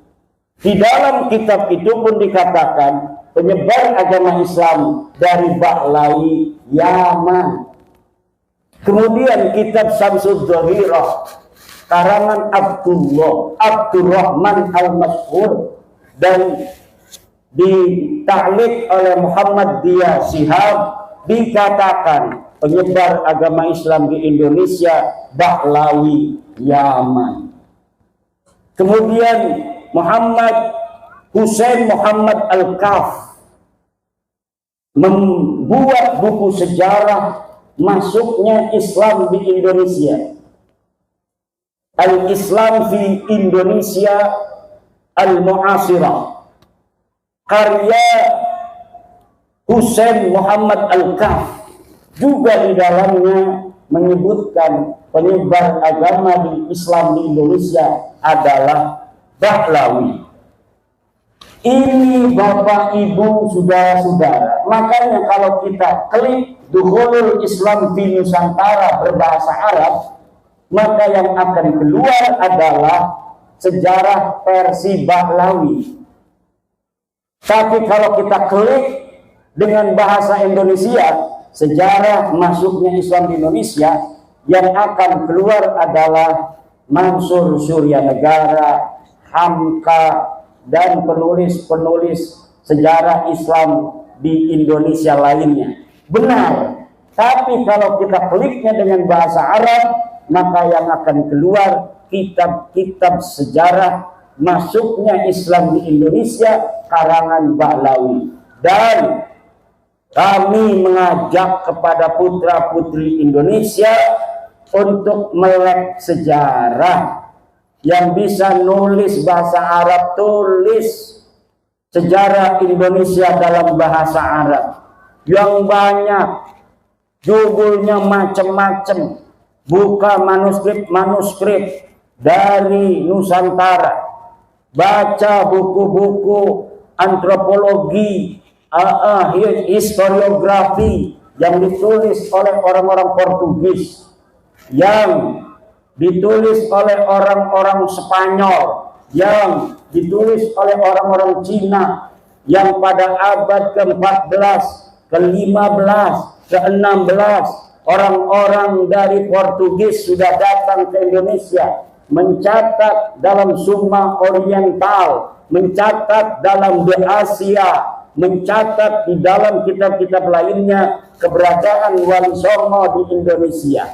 Di dalam kitab itu pun dikatakan penyebar agama Islam dari Ba'lawi Yaman. Kemudian kitab Syamsul Dhahirah, karangan Abdurrahman Al-Mashhur, dan ditaklik oleh Muhammad Dia Shihab, dikatakan penyebar agama Islam di Indonesia Ba'lawi Yaman. Kemudian Muhammad Hussein Muhammad Al-Kaf membuat buku sejarah masuknya Islam di Indonesia, Al-Islam fi Indonesia Al-Mu'asirah, karya Hussein Muhammad Al-Kaf. Juga di dalamnya menyebutkan penyebar agama di Islam di Indonesia adalah Ba'lawi. Ini Bapak Ibu saudara-saudara, makanya kalau kita klik Dukhulul Islam di Nusantara berbahasa Arab, maka yang akan keluar adalah sejarah versi Bahlawi. Tapi kalau kita klik dengan bahasa Indonesia, sejarah masuknya Islam di Indonesia, yang akan keluar adalah Mansur Suryanegara, Hamka, dan penulis-penulis sejarah Islam di Indonesia lainnya. Benar. Tapi kalau kita kliknya dengan bahasa Arab, maka yang akan keluar kitab-kitab sejarah masuknya Islam di Indonesia karangan Bahlawi. Dan kami mengajak kepada putra-putri Indonesia untuk melek sejarah. Yang bisa nulis bahasa Arab, tulis sejarah Indonesia dalam bahasa Arab. Yang banyak, judulnya macam-macam. Buka manuskrip dari Nusantara, baca buku-buku antropologi, historiografi yang ditulis oleh orang-orang Portugis, yang ditulis oleh orang-orang Spanyol, yang ditulis oleh orang-orang Cina, yang pada abad ke-14, ke-15, ke-16 orang-orang dari Portugis sudah datang ke Indonesia, mencatat dalam Summa Oriental, mencatat dalam The Asia, mencatat di dalam kitab-kitab lainnya keberadaan Wali Songo di Indonesia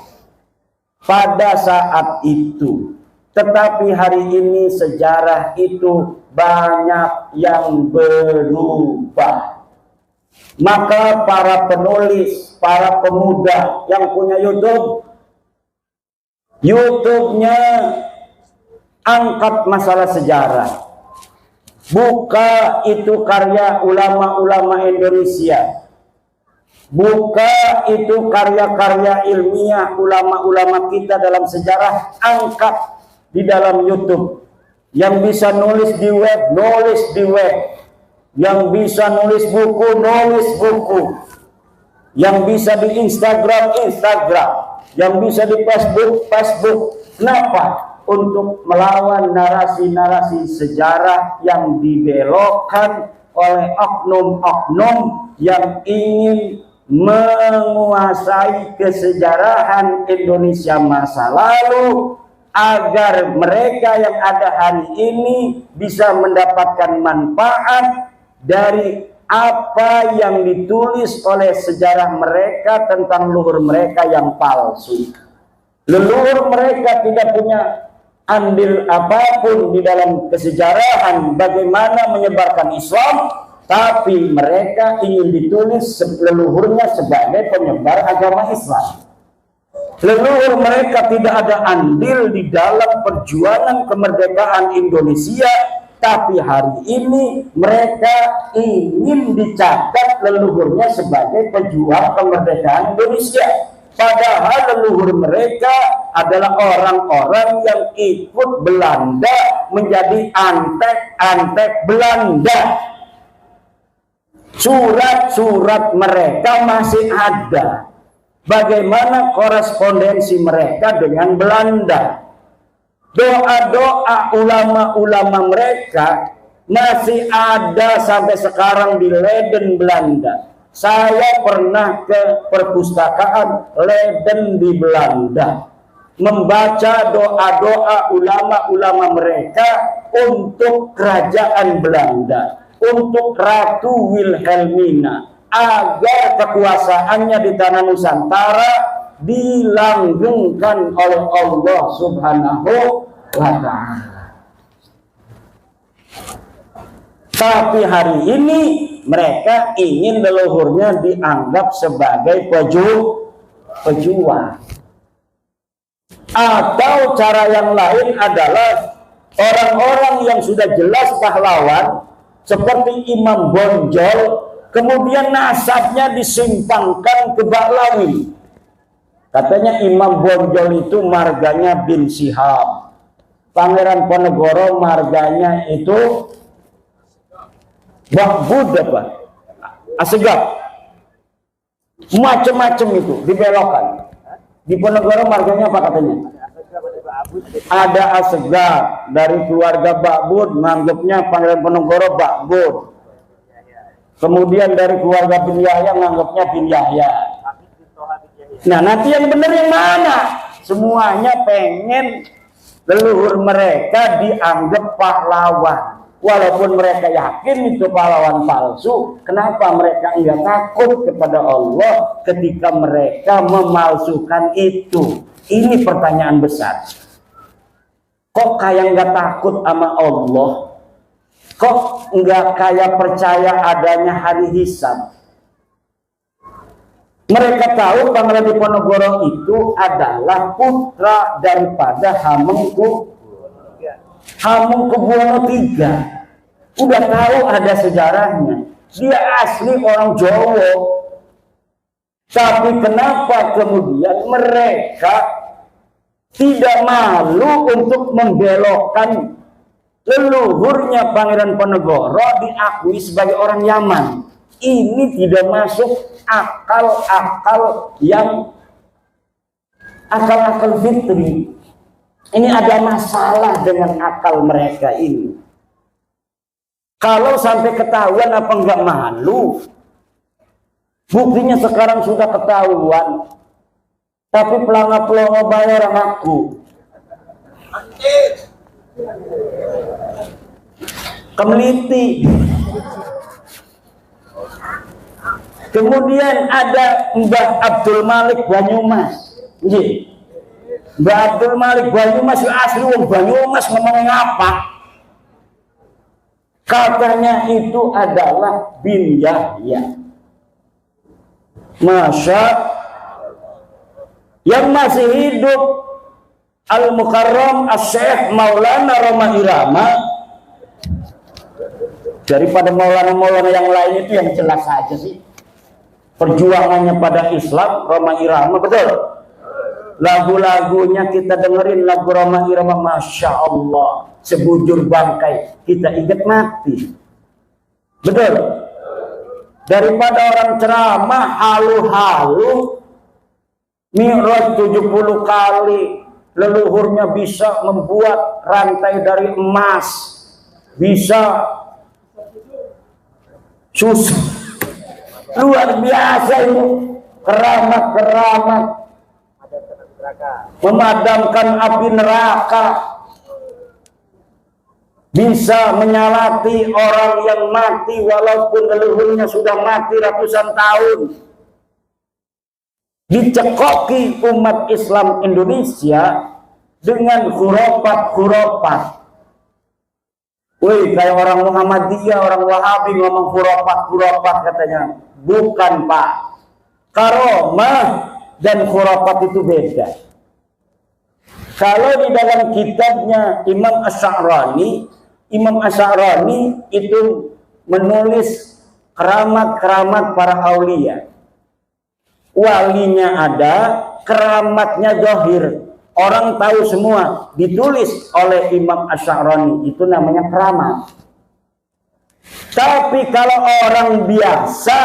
pada saat itu. Tetapi hari ini sejarah itu banyak yang berubah. Maka para penulis, para pemuda yang punya YouTube-nya angkat masalah sejarah. Buka itu karya ulama-ulama Indonesia. Buka itu karya-karya ilmiah ulama-ulama kita dalam sejarah, angkat di dalam YouTube. Yang bisa nulis di web, nulis di web. Yang bisa nulis buku, nulis buku. Yang bisa di Instagram, Instagram. Yang bisa di Facebook, Facebook. Kenapa? Untuk melawan narasi-narasi sejarah yang dibelokkan oleh oknum-oknum yang ingin menguasai kesejarahan Indonesia masa lalu, agar mereka yang ada hari ini bisa mendapatkan manfaat dari apa yang ditulis oleh sejarah mereka tentang leluhur mereka yang palsu. Leluhur mereka tidak punya andil apapun di dalam kesejarahan bagaimana menyebarkan Islam, tapi mereka ingin ditulis leluhurnya sebagai penyebar agama Islam. Leluhur mereka tidak ada andil di dalam perjuangan kemerdekaan Indonesia, tapi hari ini mereka ingin dicatat leluhurnya sebagai pejuang kemerdekaan Indonesia. Padahal leluhur mereka adalah orang-orang yang ikut Belanda menjadi antek-antek Belanda. Surat-surat mereka masih ada. Bagaimana korespondensi mereka dengan Belanda? Doa-doa ulama-ulama mereka masih ada sampai sekarang di Leiden, Belanda. Saya pernah ke perpustakaan Leiden di Belanda, membaca doa-doa ulama-ulama mereka untuk kerajaan Belanda, untuk Ratu Wilhelmina, agar kekuasaannya di tanah Nusantara dilanggengkan oleh Allah Subhanahu wa Ta'ala. Tapi hari ini mereka ingin leluhurnya dianggap sebagai pejuang. Atau cara yang lain adalah orang-orang yang sudah jelas pahlawan seperti Imam Bonjol, kemudian nasabnya disimpangkan ke Bahlawi. Katanya Imam Bonjol itu marganya bin Syihab, Pangeran Ponegoro marganya itu Mahfud apa? Asegaf. Macam-macam itu dibelokkan. Di Ponegoro marganya apa katanya? Ada Asgar dari keluarga Bakbud, nganggapnya Pangeran Penegoro Bakbud. Kemudian dari keluarga bin Yahya nganggapnya bin Yahya. Nah, nanti yang benar yang mana? Semuanya pengen leluhur mereka dianggap pahlawan. Walaupun mereka yakin itu pahlawan palsu, kenapa mereka enggak takut kepada Allah ketika mereka memalsukan itu? Ini pertanyaan besar. Kok kayak enggak takut sama Allah? Kok enggak kayak percaya adanya hari hisab? Mereka tahu Pangeran Diponegoro itu adalah putra daripada Hamengkubuwono III. Udah tahu ada sejarahnya. Dia asli orang Jawa. Tapi kenapa kemudian mereka tidak malu untuk membelokkan leluhurnya Pangeran Penegoro diakui sebagai orang Yaman? Ini tidak masuk akal-akal fitri. Ini ada masalah dengan akal mereka ini. Kalau sampai ketahuan apa enggak malu? Buktinya sekarang sudah ketahuan. Tapi pelangga-pelangga bayar aku. Kemeliti. Kemudian ada Mbah Abdul Malik Banyumas. Mbah Abdul Malik Banyumas asli wong Banyumas, ngomongnya apa? Katanya itu adalah bin Yahya. Masya yang masih hidup Al-Mukarram Asy-Syaikh Maulana Roma Irama. Daripada Maulana-Maulana yang lain itu yang jelas saja sih. Perjuangannya pada Islam, Roma Irama, betul? Lagu-lagunya kita dengerin, lagu Roma Irama, Masya Allah, sebujur bangkai, kita ingat mati. Betul? Daripada orang ceramah, halu-halu, mi'raj 70 kali, leluhurnya bisa membuat rantai dari emas, bisa susah. Luar biasa itu keramat-keramat memadamkan api neraka, bisa menyalati orang yang mati walaupun leluhurnya sudah mati ratusan tahun. Dicekoki umat Islam Indonesia dengan khurafat-khurafat. Wih, kayak orang Muhammadiyah, orang Wahabi ngomong khurafat katanya. Bukan, Pak. Karomah dan khurafat itu beda. Kalau di dalam kitabnya Imam Asy'arani itu menulis keramat-keramat para aulia. Walinya ada, keramatnya zahir. Orang tahu semua, ditulis oleh Imam Asy'arani, itu namanya keramat. Tapi kalau orang biasa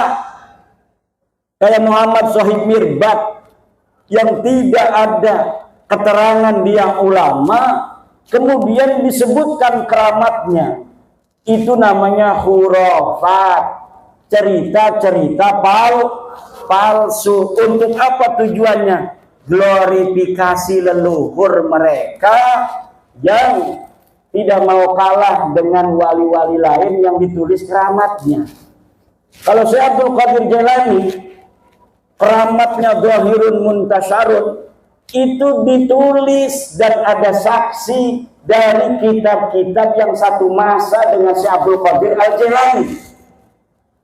kayak Muhammad Sohib Mirbat yang tidak ada keterangan dia ulama, kemudian disebutkan keramatnya, itu namanya khurafat, cerita-cerita palsu. Untuk apa tujuannya? Glorifikasi leluhur mereka yang tidak mau kalah dengan wali-wali lain yang ditulis keramatnya. Kalau Syekh Abdul Qadir Jailani, keramatnya zahirun muntasyarun, itu ditulis dan ada saksi dari kitab-kitab yang satu masa dengan Syekh Abdul Qadir Al-Jailani.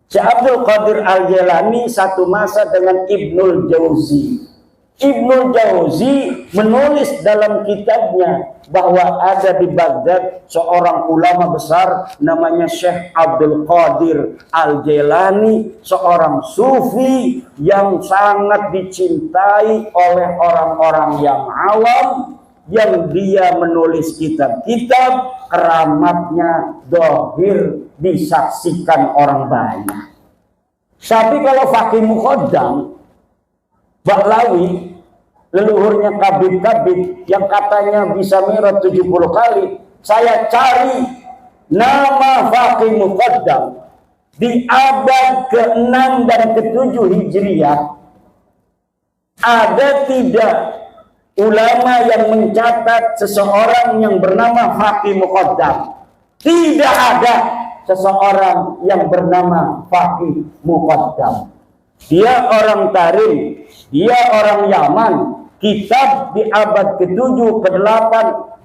Syekh Abdul Qadir Al-Jailani satu masa dengan Ibnul Jauzi. Ibnul Jauzi menulis dalam kitabnya bahwa ada di Baghdad seorang ulama besar namanya Syekh Abdul Qadir Al-Jailani, seorang sufi yang sangat dicintai oleh orang-orang yang awam, yang dia menulis kitab-kitab keramatnya dohir disaksikan orang banyak. Tapi kalau Faqih Muqaddam Bahlawi leluhurnya Kabid-Kabid yang katanya bisa mi'raj 70 kali. Saya cari nama Faqih Muqaddam di abad ke-6 dan ke-7 Hijriah. Ada tidak ulama yang mencatat seseorang yang bernama Faqih Muqaddam? Tidak ada seseorang yang bernama Faqih Muqaddam. Dia orang Tarim, dia orang Yaman. Kitab di abad ke-7, ke-8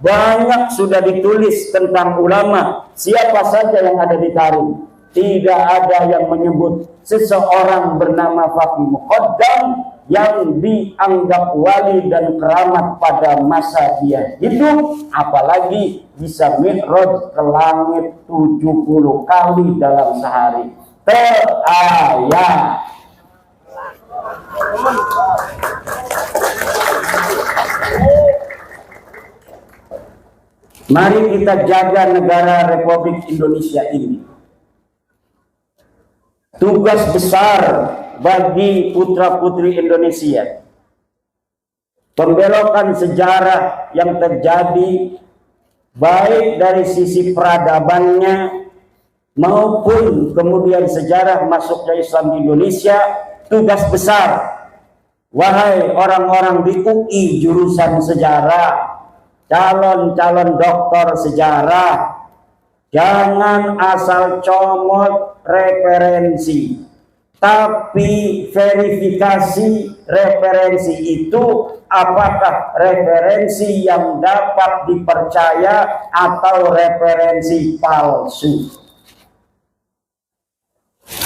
banyak sudah ditulis tentang ulama. Siapa saja yang ada di Tarim. Tidak ada yang menyebut seseorang bernama Faqih Muqaddam yang dianggap wali dan keramat pada masa dia hidup, apalagi bisa mi'raj ke langit 70 kali dalam sehari. Terayat. Mari kita jaga negara Republik Indonesia ini. Tugas besar bagi putra-putri Indonesia. Pembelokan sejarah yang terjadi baik dari sisi peradabannya maupun kemudian sejarah masuknya Islam di Indonesia, tugas besar. Wahai orang-orang di UI jurusan sejarah, calon-calon doktor sejarah, jangan asal comot referensi, tapi verifikasi referensi itu apakah referensi yang dapat dipercaya atau referensi palsu.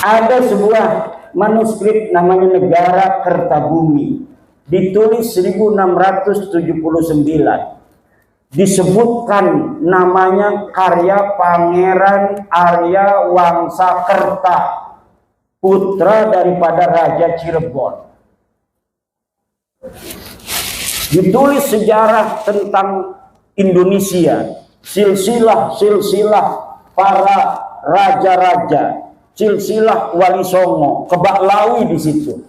Ada sebuah manuskrip namanya Negara Kertabumi, ditulis 1679. Disebutkan namanya karya Pangeran Arya Wangsakerta, putra daripada Raja Cirebon. Ditulis sejarah tentang Indonesia, silsilah para raja-raja, silsilah Wali Songo, Kebak Lawi di situ.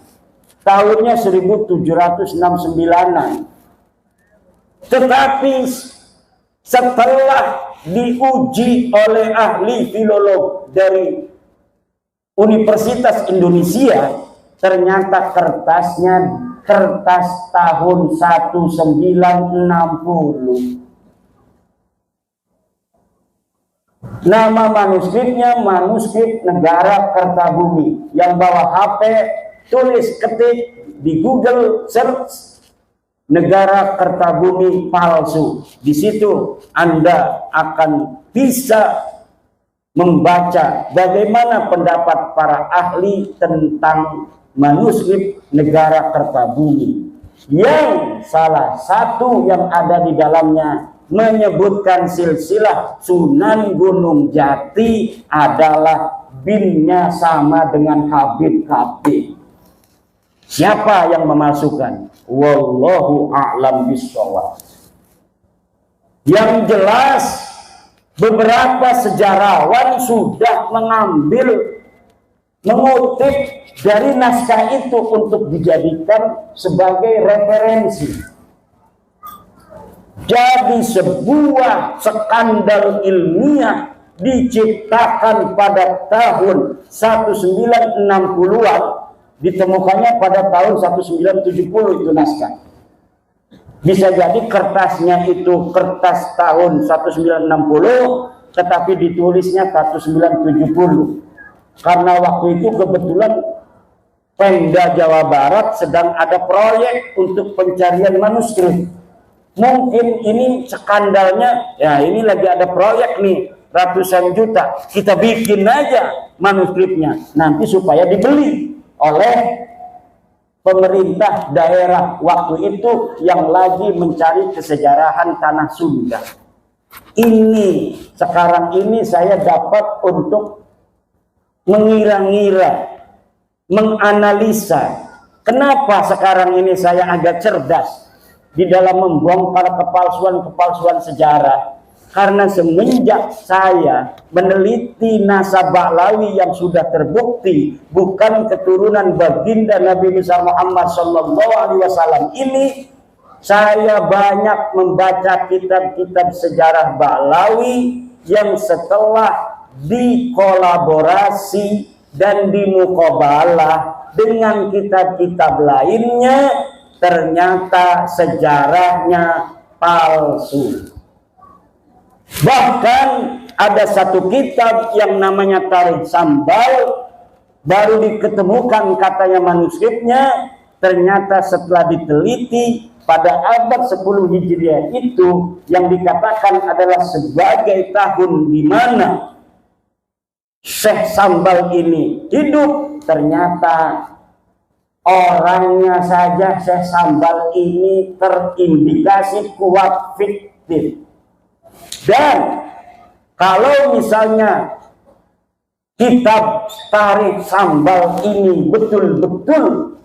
Tahunnya 1769-an. Tetapi setelah diuji oleh ahli filolog dari Universitas Indonesia, ternyata kertasnya kertas tahun 1960. Nama manuskripnya manuskrip Negara Kertabumi. Yang bawa HP, tulis, ketik di Google, search Negara Kertabumi palsu. Di situ Anda akan bisa membaca bagaimana pendapat para ahli tentang manuskrip Negara Kertabumi, yang salah satu yang ada di dalamnya menyebutkan silsilah Sunan Gunung Jati adalah binnya sama dengan Habib-Habib. Siapa yang memasukkan? Wallahu a'lam bishawab. Yang jelas beberapa sejarawan sudah mengutip dari naskah itu untuk dijadikan sebagai referensi. Jadi sebuah skandal ilmiah diciptakan pada tahun 1960-an, ditemukannya pada tahun 1970 itu naskah. Bisa jadi kertasnya itu kertas tahun 1960, tetapi ditulisnya 1970. Karena waktu itu kebetulan Pemda Jawa Barat sedang ada proyek untuk pencarian manuskrip. Mungkin ini skandalnya, ya ini lagi ada proyek nih, ratusan juta. Kita bikin aja manuskripnya, nanti supaya dibeli oleh pemerintah daerah waktu itu yang lagi mencari kesejarahan tanah Sunda. Ini sekarang ini saya dapat untuk mengira-ngira, menganalisa. Kenapa sekarang ini saya agak cerdas di dalam membongkar kepalsuan-kepalsuan sejarah? Karena semenjak saya meneliti nasabah Lawi yang sudah terbukti bukan keturunan baginda Nabi besar Muhammad Sallallahu Alaihi Wasallam ini, saya banyak membaca kitab-kitab sejarah Ba'lawi yang setelah dikolaborasi dan dimuqabalah dengan kitab-kitab lainnya, ternyata sejarahnya palsu. Bahkan ada satu kitab yang namanya Tarikh Sambal, baru diketemukan katanya manuskripnya, ternyata setelah diteliti pada abad 10 Hijriah itu yang dikatakan adalah sebagai tahun di mana Syekh Sambal ini hidup, ternyata orangnya saja Syekh Sambal ini terindikasi kuat fiktif. Dan kalau misalnya kitab Tarikh Sambal ini betul-betul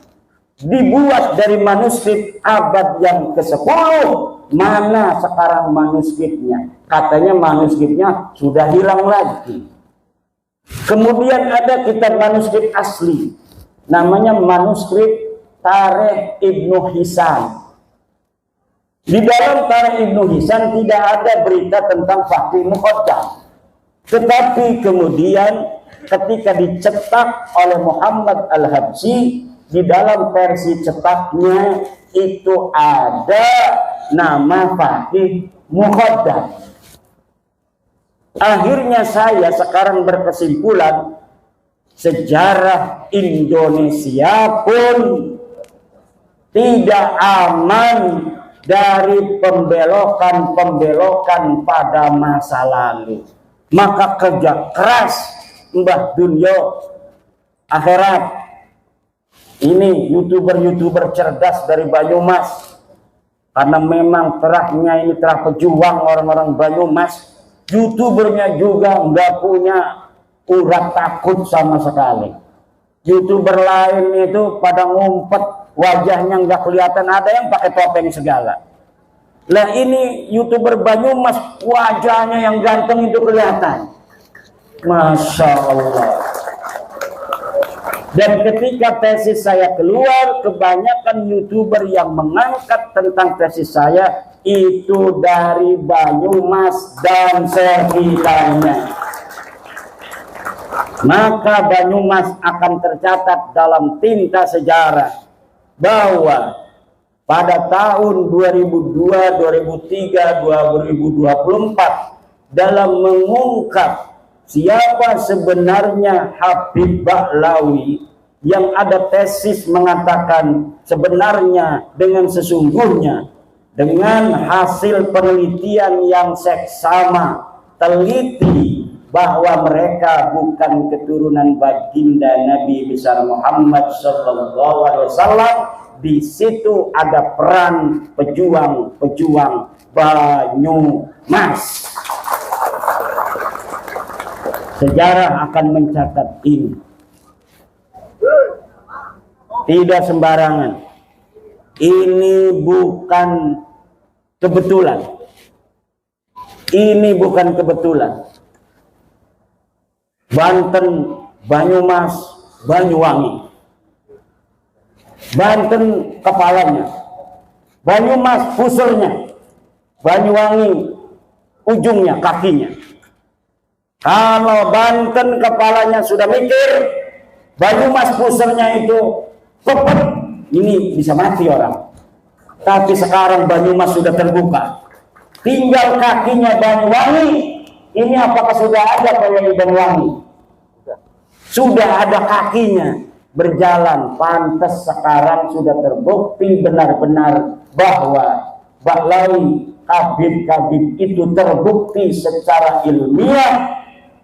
dibuat dari manuskrip abad yang ke-10, mana sekarang manuskripnya? Katanya manuskripnya sudah hilang lagi. Kemudian ada kitab manuskrip asli, namanya manuskrip Tarikh Ibnu Hisam. Di dalam Tarikh Ibnu Hisam tidak ada berita tentang Fakih Muqaddam. Tetapi kemudian ketika dicetak oleh Muhammad Al-Habsyi, di dalam versi cetaknya itu ada nama Fakih Muqaddam. Akhirnya saya sekarang berkesimpulan, sejarah Indonesia pun tidak aman dari pembelokan-pembelokan pada masa lalu. Maka kerja keras Mbah Dunyo akhirat. Ini youtuber-youtuber cerdas dari Banyumas, karena memang terahnya ini terah pejuang orang-orang Banyumas. Youtubernya juga nggak punya urat takut sama sekali. Youtuber lain itu pada ngumpet, wajahnya nggak kelihatan, ada yang pakai topeng segala. Lah ini youtuber Banyumas, wajahnya yang ganteng itu kelihatan. Masya Allah. Dan ketika tesis saya keluar, kebanyakan youtuber yang mengangkat tentang tesis saya itu dari Banyumas dan sekitarnya. Maka Banyumas akan tercatat dalam tinta sejarah bahwa pada tahun 2002, 2003, 2024 dalam mengungkap siapa sebenarnya Habib Ba'lawi, yang ada tesis mengatakan sebenarnya dengan sesungguhnya dengan hasil penelitian yang seksama teliti bahwa mereka bukan keturunan baginda Nabi besar Muhammad sallallahu alaihi wasallam. Di situ ada peran pejuang-pejuang Banyumas. Sejarah akan mencatat ini. Tidak sembarangan. Ini bukan kebetulan. Ini bukan kebetulan. Banten, Banyumas, Banyuwangi. Banten kepalanya, Banyumas pusernya, Banyuwangi ujungnya, kakinya. Kalau Banten kepalanya sudah mikir, Banyumas pusernya itu pepet, ini bisa mati orang. Tapi sekarang Banyumas sudah terbuka, tinggal kakinya Banyuwangi. Ini apakah sudah ada penyanyi Banyuwangi? Sudah ada kakinya berjalan. Pantas sekarang sudah terbukti benar-benar bahwa Ba'lawi, Habib itu terbukti secara ilmiah,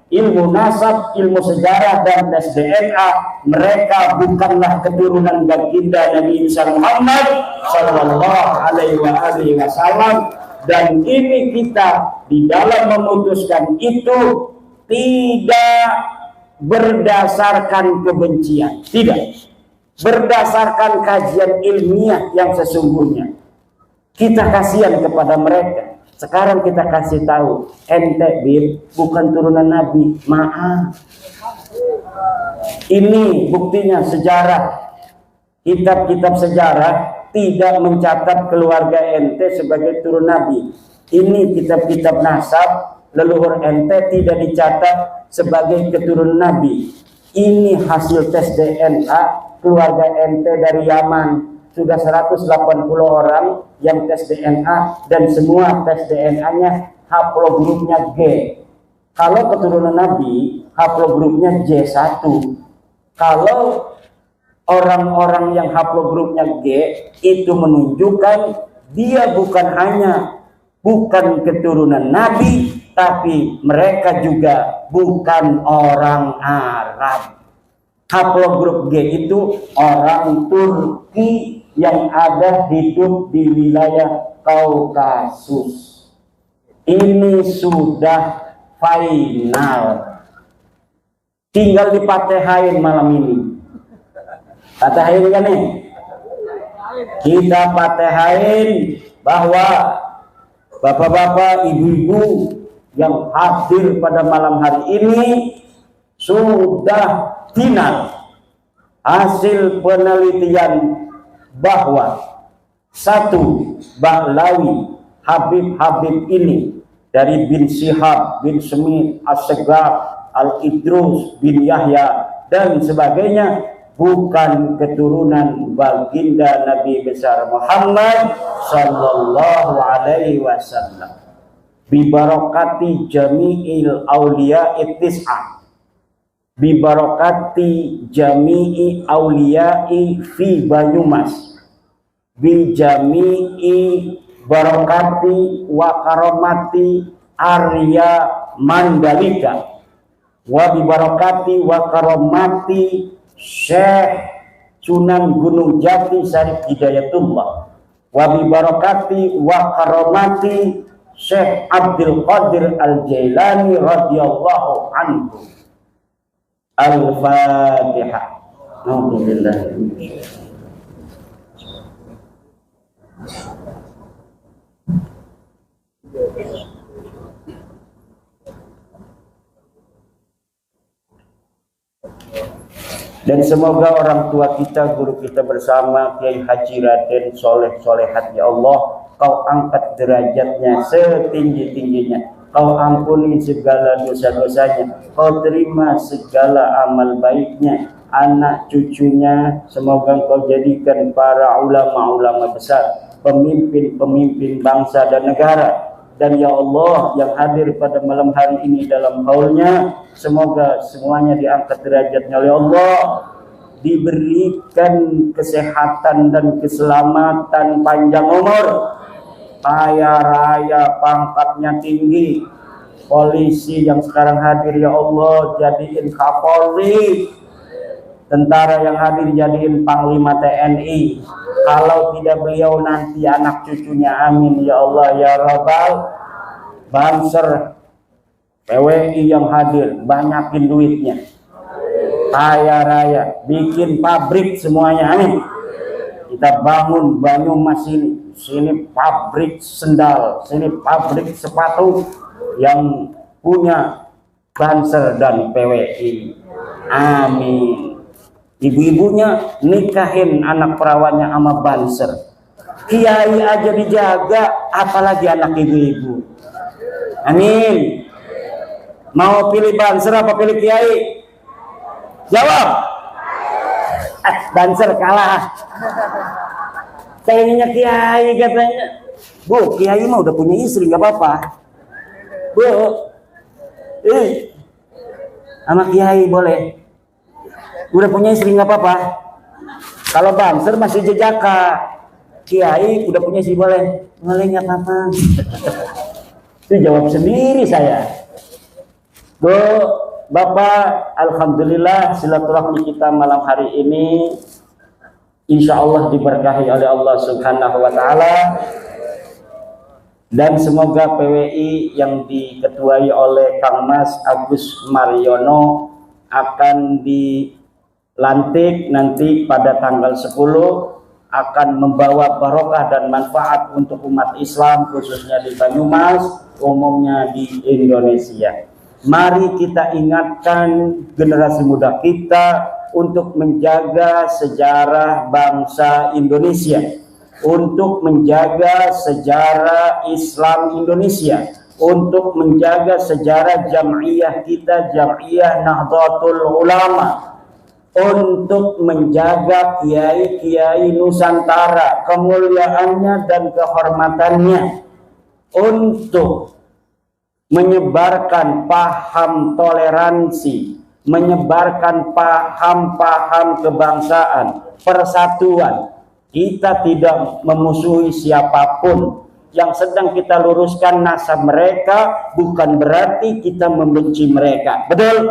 ilmu nasab, ilmu sejarah dan tes DNA, mereka bukanlah keturunan baginda Nabi Muhammad sallallahu alaihi wasallam. Dan ini kita di dalam memutuskan itu tidak berdasarkan kebencian, tidak berdasarkan kajian ilmiah yang sesungguhnya. Kita kasihan kepada mereka. Sekarang kita kasih tahu, ente Bib bukan turunan Nabi, maaf. Ini buktinya sejarah, kitab-kitab sejarah tidak mencatat keluarga ente sebagai turun Nabi. Ini kitab-kitab nasab leluhur ente tidak dicatat sebagai keturunan Nabi. Ini hasil tes DNA keluarga ente dari Yaman. Sudah 180 orang yang tes DNA dan semua tes DNA-nya haplogrupnya G. Kalau keturunan Nabi, haplogrupnya J1. Kalau orang-orang yang haplogrupnya G itu menunjukkan dia bukan keturunan Nabi, tapi mereka juga bukan orang Arab. Haplogrup G itu orang Turki yang ada hidup di wilayah Kaukasus. Ini sudah final. Tinggal dipatehain malam ini. Patehain kan nih? Kita patehain bahwa bapak-bapak, ibu-ibu yang hadir pada malam hari ini sudah final hasil penelitian bahwa satu Bahlawi Habib ini dari bin Syihab bin Smith As-Segaf Al-Idrus bin Yahya dan sebagainya bukan keturunan baginda Nabi besar Muhammad sallallahu alaihi wasallam. Bibarakati jami'il awliya ittis'ah, bibarakati jami'i awliya'i fi Banyumas, bi jami'i barakati wa karamati Arya Mandalika, wa bibarakati wa karamati Syekh Sunan Gunung Jati Syarif Hidayatullah, wa bibarakati wa karamati Syekh Abdul Qadir Al-Jailani radhiyallahu anhu. Al-Fatihah. Alhamdulillah. Dan semoga orang tua kita, guru kita bersama Kiai Haji Raden Soleh Solehat, ya Allah, Kau angkat derajatnya setinggi-tingginya, Kau ampuni segala dosa-dosanya, Kau terima segala amal baiknya, anak cucunya semoga Kau jadikan para ulama-ulama besar, pemimpin-pemimpin bangsa dan negara. Dan ya Allah, yang hadir pada malam hari ini dalam haulnya, semoga semuanya diangkat derajatnya oleh Allah, diberikan kesehatan dan keselamatan, panjang umur, kaya raya, pangkatnya tinggi. Polisi yang sekarang hadir ya Allah jadiin Kapolri, tentara yang hadir jadiin Panglima TNI. Kalau tidak beliau nanti anak cucunya, amin ya Allah ya Rabbal. Banser PWI yang hadir banyakin duitnya, kaya raya, bikin pabrik semuanya, amin. Kita bangun Banyumas ini, sini pabrik sendal, sini pabrik sepatu yang punya Banser dan PWI, amin. Ibu-ibunya nikahin anak perawannya sama Banser. Kiai aja dijaga, apalagi anak ibu-ibu. Amin. Mau pilih Banser apa pilih Kiai? Jawab. Banser kalah. Kayaknya Kiai katanya. Bu, Kiai mah udah punya istri, nggak apa-apa. Bu, sama Kiai boleh. Udah punya istri nggak apa-apa. Kalau Banser masih jejaka, Kiai udah punya istri boleh nggak apa-apa. Itu jawab sendiri saya. Bu, Bapak, alhamdulillah silaturahmi kita malam hari ini insya Allah diberkahi oleh Allah Subhanahu wa Ta'ala, dan semoga PWI yang diketuai oleh Kang Mas Agus Mariono akan dilantik nanti pada tanggal 10, akan membawa barokah dan manfaat untuk umat Islam khususnya di Banyumas, umumnya di Indonesia. Mari kita ingatkan generasi muda kita untuk menjaga sejarah bangsa Indonesia. untuk menjaga sejarah Islam Indonesia, untuk menjaga sejarah jam'iyah kita, Jam'iyah Nahdlatul Ulama, untuk menjaga kiai-kiai Nusantara, kemuliaannya dan kehormatannya, untuk menyebarkan paham toleransi, menyebarkan paham-paham kebangsaan, persatuan. Kita tidak memusuhi siapapun. Yang sedang kita luruskan nasab mereka bukan berarti kita membenci mereka. Betul?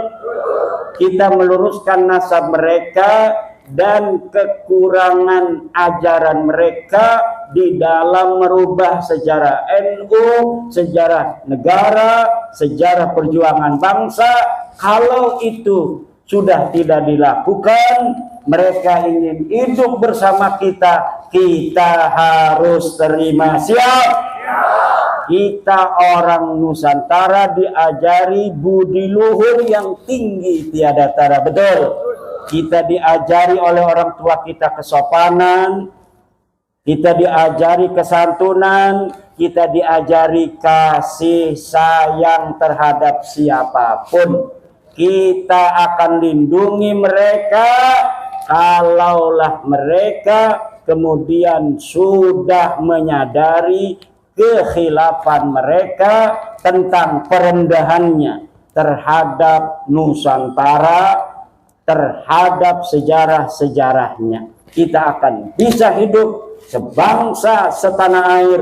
Kita meluruskan nasab mereka dan kekurangan ajaran mereka di dalam merubah sejarah NU, sejarah negara, sejarah perjuangan bangsa. Kalau itu sudah tidak dilakukan, mereka ingin hidup bersama kita, kita harus terima. Siap? Kita orang Nusantara diajari budi luhur yang tinggi tiada tara. Betul? Kita diajari oleh orang tua kita kesopanan, kita diajari kesantunan, kita diajari kasih sayang terhadap siapapun. Kita akan lindungi mereka kalaulah mereka kemudian sudah menyadari kekhilafan mereka tentang perendahannya terhadap Nusantara, terhadap sejarah-sejarahnya. Kita akan bisa hidup sebangsa setanah air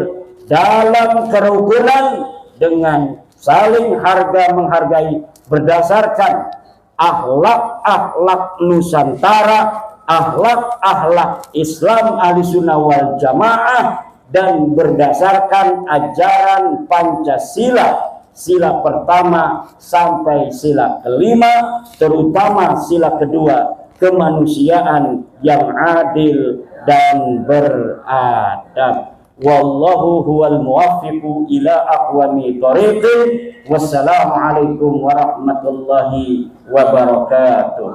dalam kerukunan dengan saling harga menghargai berdasarkan akhlak-akhlak Nusantara, akhlak-akhlak Islam Ahlussunnah wal Jamaah, dan berdasarkan ajaran Pancasila, sila pertama sampai sila kelima, terutama sila kedua, kemanusiaan yang adil dan beradab. Wallahu huwal muwaffiqu ila aqwami thoriqin. Wassalamualaikum warahmatullahi wabarakatuh.